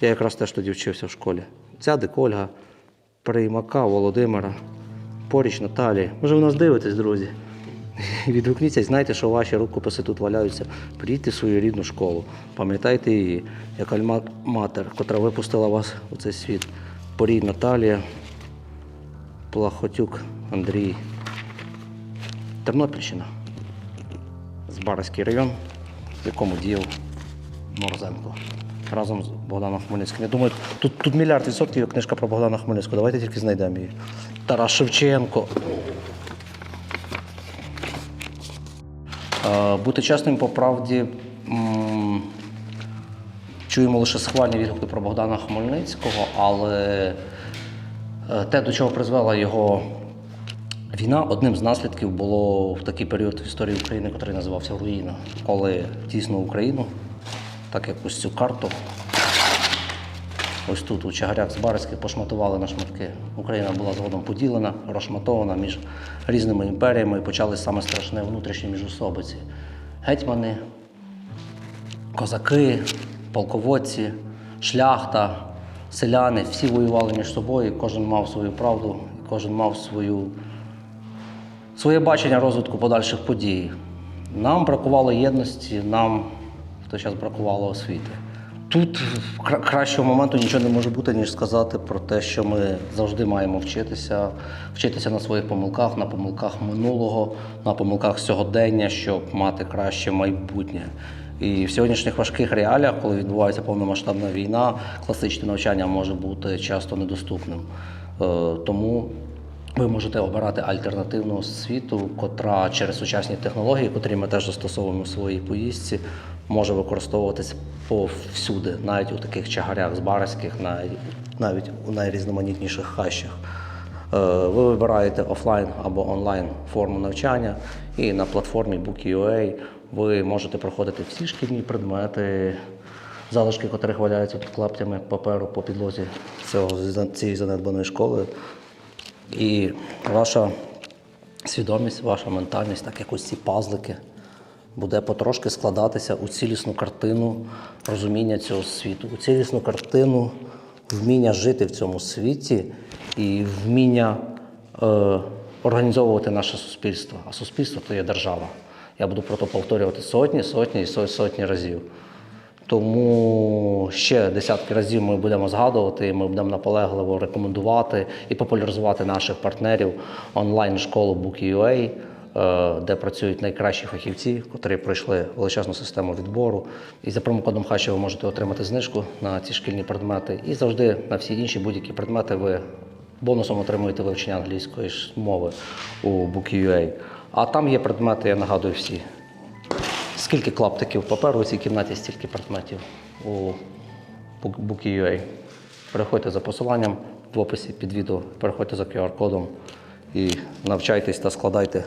я якраз теж тоді вчився в школі. Цядик Ольга, Приймака Володимира, Поріч Наталії. Може, ви нас дивитесь, друзі? Відгукніться і знайте, що ваші рукописи тут валяються. Приїдьте в свою рідну школу. Пам'ятайте її, як альма-матер, котра випустила вас у цей світ. Порій Наталія, Плахотюк Андрій. Тернопільщина. Збаразький район, в якому діяв Морозенко. Разом з Богданом Хмельницьким. Я думаю, тут мільярд відсотків є книжка про Богдана Хмельницького. Давайте тільки знайдемо її. Тарас Шевченко. Бути чесним, по правді, чуємо лише схвальні відгуки про Богдана Хмельницького, але те, до чого призвела його війна, одним з наслідків було в такий період в історії України, який називався Руїна, коли тісно Україну, так як ось цю карту, ось тут у Чагарях з Барських пошматували на шматки. Україна була згодом поділена, розшматована між різними імперіями і почали саме страшне внутрішні міжусобиці. Гетьмани, козаки, полководці, шляхта, селяни, всі воювали між собою, кожен мав свою правду, кожен мав своє бачення розвитку подальших подій. Нам бракувало єдності, нам в той час бракувало освіти. Тут кращого моменту нічого не може бути, ніж сказати про те, що ми завжди маємо вчитися на своїх помилках, на помилках минулого, на помилках сьогодення, щоб мати краще майбутнє. І в сьогоднішніх важких реаліях, коли відбувається повномасштабна війна, класичне навчання може бути часто недоступним. Тому ви можете обирати альтернативну освіту, котра через сучасні технології, котрі ми теж застосовуємо в своїй поїздці, може використовуватися повсюди, навіть у таких чагарях збаразьких, навіть у найрізноманітніших хащах. Ви вибираєте офлайн або онлайн форму навчання, і на платформі Book.ua ви можете проходити всі шкільні предмети, залишки котрих валяються під клаптями паперу по підлозі цієї занедбаної школи. І ваша свідомість, ваша ментальність, так як ось ці пазлики, буде потрошки складатися у цілісну картину розуміння цього світу, у цілісну картину вміння жити в цьому світі і вміння організовувати наше суспільство. А суспільство – то є держава. Я буду про це повторювати сотні разів. Тому ще десятки разів ми будемо згадувати, ми будемо наполегливо рекомендувати і популяризувати наших партнерів онлайн-школу Book.ua, де працюють найкращі фахівці, котрі пройшли величезну систему відбору. І за промокодом ХАЩі ви можете отримати знижку на ці шкільні предмети. І завжди на всі інші будь-які предмети ви бонусом отримуєте вивчення англійської мови у Book.ua. А там є предмети, я нагадую всі. Скільки клаптиків паперу у цій кімнаті, стільки предметів у Book.ua. Переходьте за посиланням в описі під відео, переходьте за QR-кодом і навчайтесь та складайте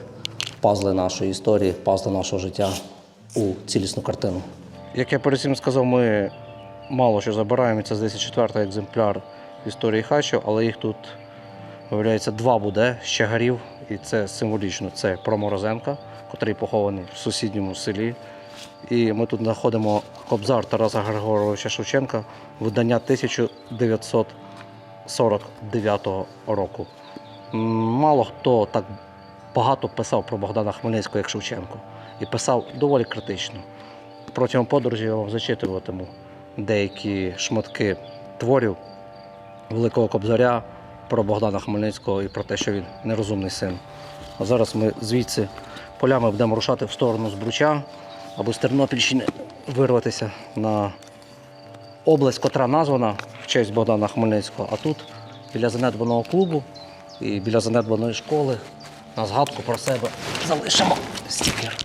пазли нашої історії, пазли нашого життя у цілісну картину. Як я перед цим сказав, ми мало що забираємо, це, здається, 4-й екземпляр історії хащів, але їх тут, виявляється, 2 буде з чагарів, і це символічно. Це про Морозенка, котрий похований в сусідньому селі. І ми тут знаходимо кобзар Тараса Григоровича Шевченка, видання 1949 року. Мало хто так багато писав про Богдана Хмельницького, як Шевченко. І писав доволі критично. Протягом подорожі я вам зачитуватиму деякі шматки творів Великого Кобзаря про Богдана Хмельницького і про те, що він нерозумний син. А зараз ми звідси полями будемо рушати в сторону Збруча, або з Тернопільщини вирватися на область, котра названа в честь Богдана Хмельницького. А тут, біля занедбаного клубу і біля занедбаної школи, на згадку про себе залишимо стікер.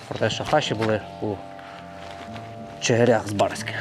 Про те, що хащі були у чагарях збаразьких.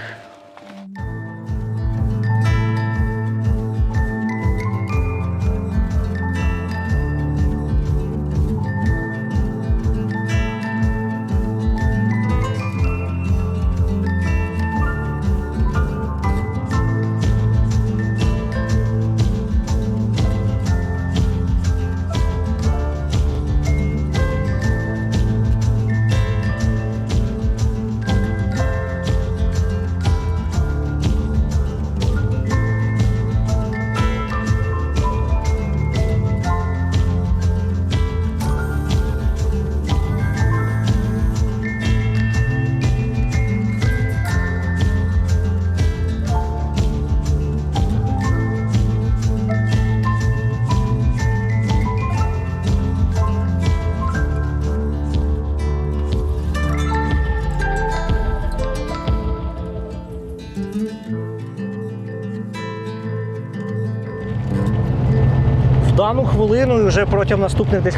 В дану хвилину і вже протягом наступних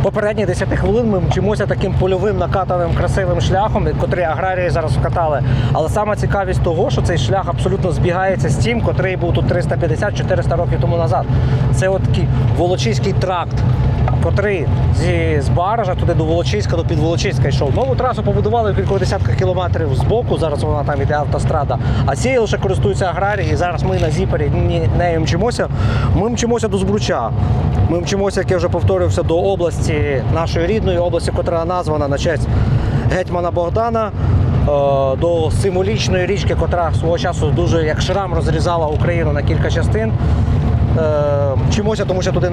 попередніх 10 хвилин ми мчимося таким польовим накатаним красивим шляхом, котрий аграрії зараз вкатали. Але саме цікавість того, що цей шлях абсолютно збігається з тим, котрий був тут 350-400 років тому назад. Це от такий Волочиський тракт, котрий з Баража туди до Волочиська, до Підволочиська йшов. Нову трасу побудували в кількох десятках кілометрів збоку, зараз вона там іде автострада. А цією лише користуються аграрії, і зараз ми на зіпері нею мчимося. Ми мчимося до Збруча. Ми мчимося, як я вже повторився, до області, нашої рідної області, котра названа на честь гетьмана Богдана, до символічної річки, котра свого часу дуже як шрам розрізала Україну на кілька частин. вчимося, тому що туди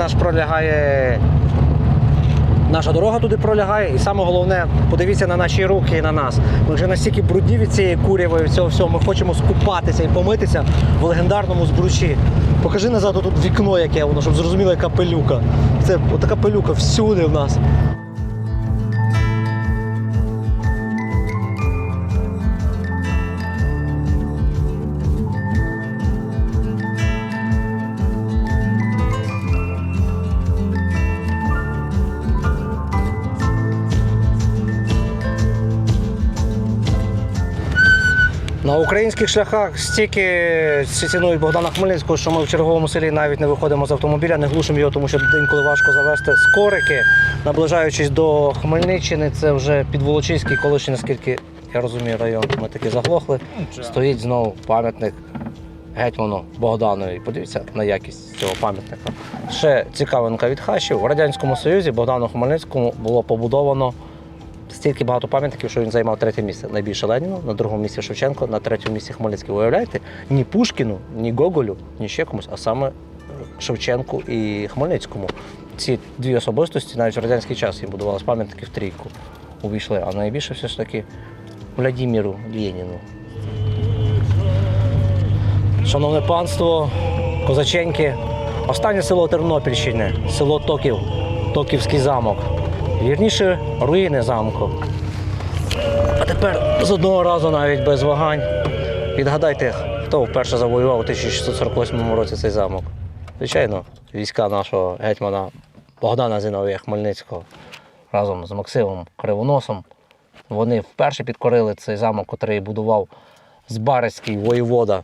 наша дорога туди пролягає. І саме головне, подивіться на наші руки і на нас. Ми вже настільки брудні від цієї куряви, від цього всього. Ми хочемо скупатися і помитися в легендарному Збручі. Покажи назад тут вікно, яке воно, щоб зрозуміло, яка пилюка. Це отака пилюка всюди в нас. На українських шляхах стільки цінують Богдана Хмельницького, що ми в черговому селі навіть не виходимо з автомобіля, не глушимо його, тому що інколи важко завести скорики. Наближаючись до Хмельниччини, це вже Підволочиський, колишній, наскільки я розумію, район. Ми таки заглохли. Стоїть знову пам'ятник гетьману Богданові. Подивіться на якість цього пам'ятника. Ще цікавинка від хащів. В Радянському Союзі Богдану Хмельницькому було побудовано стільки багато пам'ятників, що він займав 3-те місце. Найбільше Леніну, на 2-му місці Шевченко, на 3-му місці Хмельницький. Уявляєте? Ні Пушкіну, ні Гоголю, ні ще комусь, а саме Шевченку і Хмельницькому. Ці дві особистості навіть в радянський час їм будувалися пам'ятники в трійку. Увійшли. А найбільше все ж таки Владимиру Леніну. Шановне панство, козаченьки, останнє село Тернопільщини, село Токів, Токівський замок. Вірніше, руїни замку. А тепер з одного разу навіть без вагань. Відгадайте, хто вперше завоював у 1648 році цей замок. Звичайно, війська нашого гетьмана Богдана Зіновія Хмельницького разом з Максимом Кривоносом. Вони вперше підкорили цей замок, який будував збаразький воєвода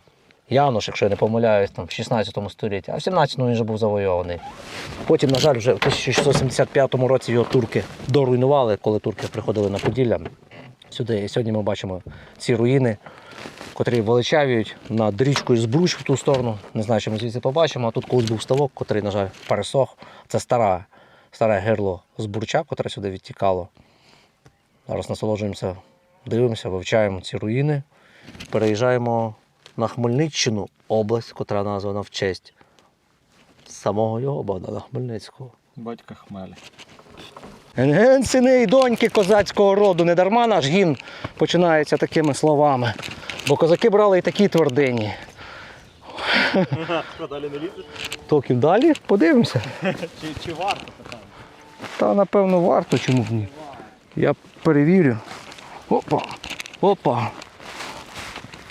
Януш, якщо я не помиляюсь, там, в 16 столітті, а в 17-му він вже був завойований. Потім, на жаль, вже в 1675 році його турки доруйнували, коли турки приходили на Поділля сюди. І сьогодні ми бачимо ці руїни, котрі величавіють над річкою Збруч в ту сторону. Не знаю, чи ми звідси побачимо, а тут колись був ставок, котрий, на жаль, пересох. Це старе гирло Збруча, котре сюди відтікало. Зараз насолоджуємося, дивимося, вивчаємо ці руїни, переїжджаємо на Хмельниччину, область, котра названа в честь самого його Богдана Хмельницького. Батька Хмеля. Ген, сини і доньки козацького роду, не дарма наш гімн починається такими словами. Бо козаки брали і такі твердині. Що, далі не лізеш? Токів далі? Подивимося. Чи варто питання? Та, напевно, варто, чому б ні. Я перевірю. Опа, опа,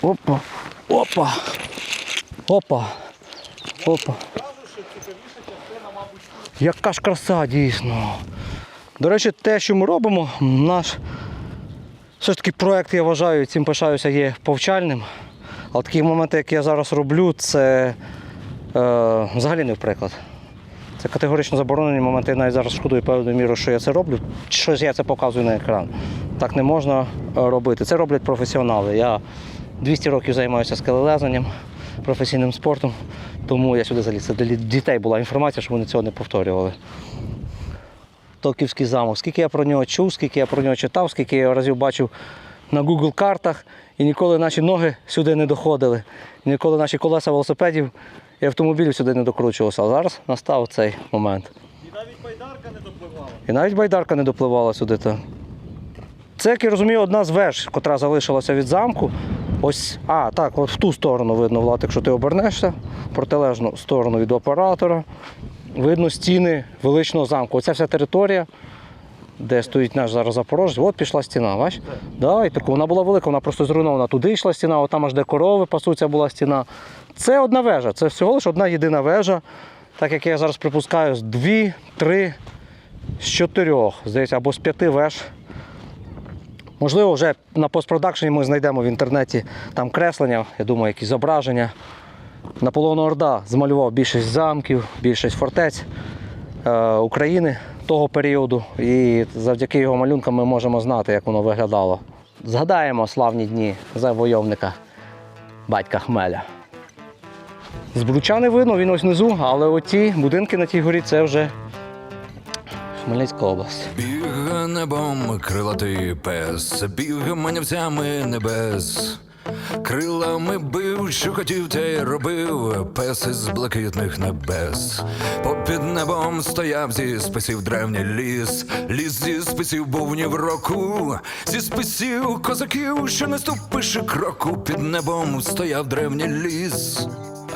опа, опа, опа, опа. Яка ж краса, дійсно. До речі, те, що ми робимо, наш все ж таки проєкт, я вважаю, цим пишаюся, є повчальним. Але такі моменти, які я зараз роблю, це взагалі не в приклад. Це категорично заборонені моменти. Я навіть зараз шкодую певною мірою, що я це роблю. Щось я це показую на екран. Так не можна робити. Це роблять професіонали. Я 200 років займаюся скелелезанням, професійним спортом, тому я сюди заліз. Це для дітей була інформація, щоб вони цього не повторювали. Токівський замок. Скільки я про нього чув, скільки я про нього читав, скільки я разів бачив на Google картах, і ніколи наші ноги сюди не доходили. Ніколи наші колеса велосипедів і автомобілів сюди не докручувалися. А зараз настав цей момент. І навіть байдарка не допливала. І навіть байдарка не допливала сюди. Це, як я розумію, одна з веж, котра залишилася від замку. Ось, так, от в ту сторону видно, Влад, якщо ти обернешся, протилежну сторону від оператора, видно стіни величного замку. Оця вся територія, де стоїть наш зараз Запорожець, от пішла стіна, бачиш? Да, і таку, вона була велика, вона просто зруйнована. Туди йшла стіна, от там аж де корови пасуться була стіна. Це одна вежа, це всього лише одна єдина вежа, так як я зараз припускаю, з 2, 3, з 4, здається, або з 5 веж. Можливо, вже на постпродакшені ми знайдемо в інтернеті там креслення, я думаю, якісь зображення. Наполеон Орда змалював більшість замків, більшість фортець України того періоду. І завдяки його малюнкам ми можемо знати, як воно виглядало. Згадаємо славні дні завойовника батька Хмеля. Збруча не видно, він ось внизу, але оті будинки на тій горі – це вже Хмельницька область. Біг небом крилатий пес, біг манівцями небес. крилами бив, що хотів, те й робив, пес із блакитних небес. Попід небом стояв зі списів древній ліс, ліс зі списів бувнів року, зі списів козаків, що не ступиш і кроку, під небом стояв древній ліс.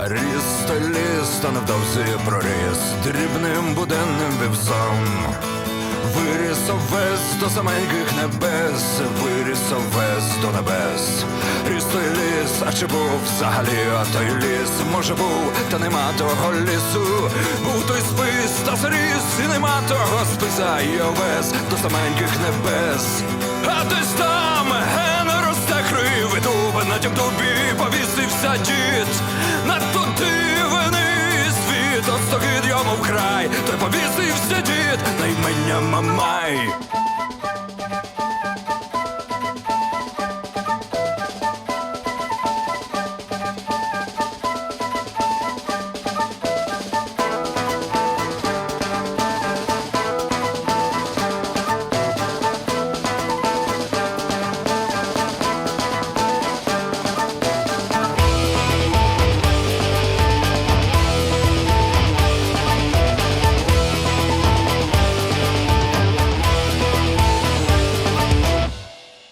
Ріс та ліс, та невдовзі проріс дрібним буденним вівзом. Виріс овес до саменьких небес, виріс овес до небес. Ріс той ліс, а чи був взагалі, а той ліс, може був, та нема того лісу. Був той спис, та зріс, і нема того списа, і овес до саменьких небес. А десь там ген росте кривий дуб, на тім дубі повісився дід. Надто дивний світ, от стогид йому вкрай, той повісився дід на імення Мамай.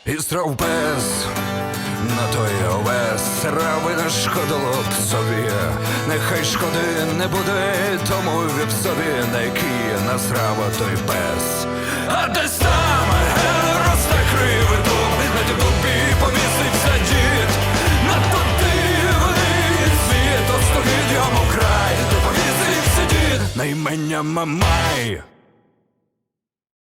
І страв пес на той овес, рави не шкодило псові. Нехай шкоди не буде тому вівсові, на який насрав той пес. А десь там ген росте кривий дуб, на тім дубі повісився дід. Надто дивний світ, от стогид йому край, той повісився дід на імення Мамай.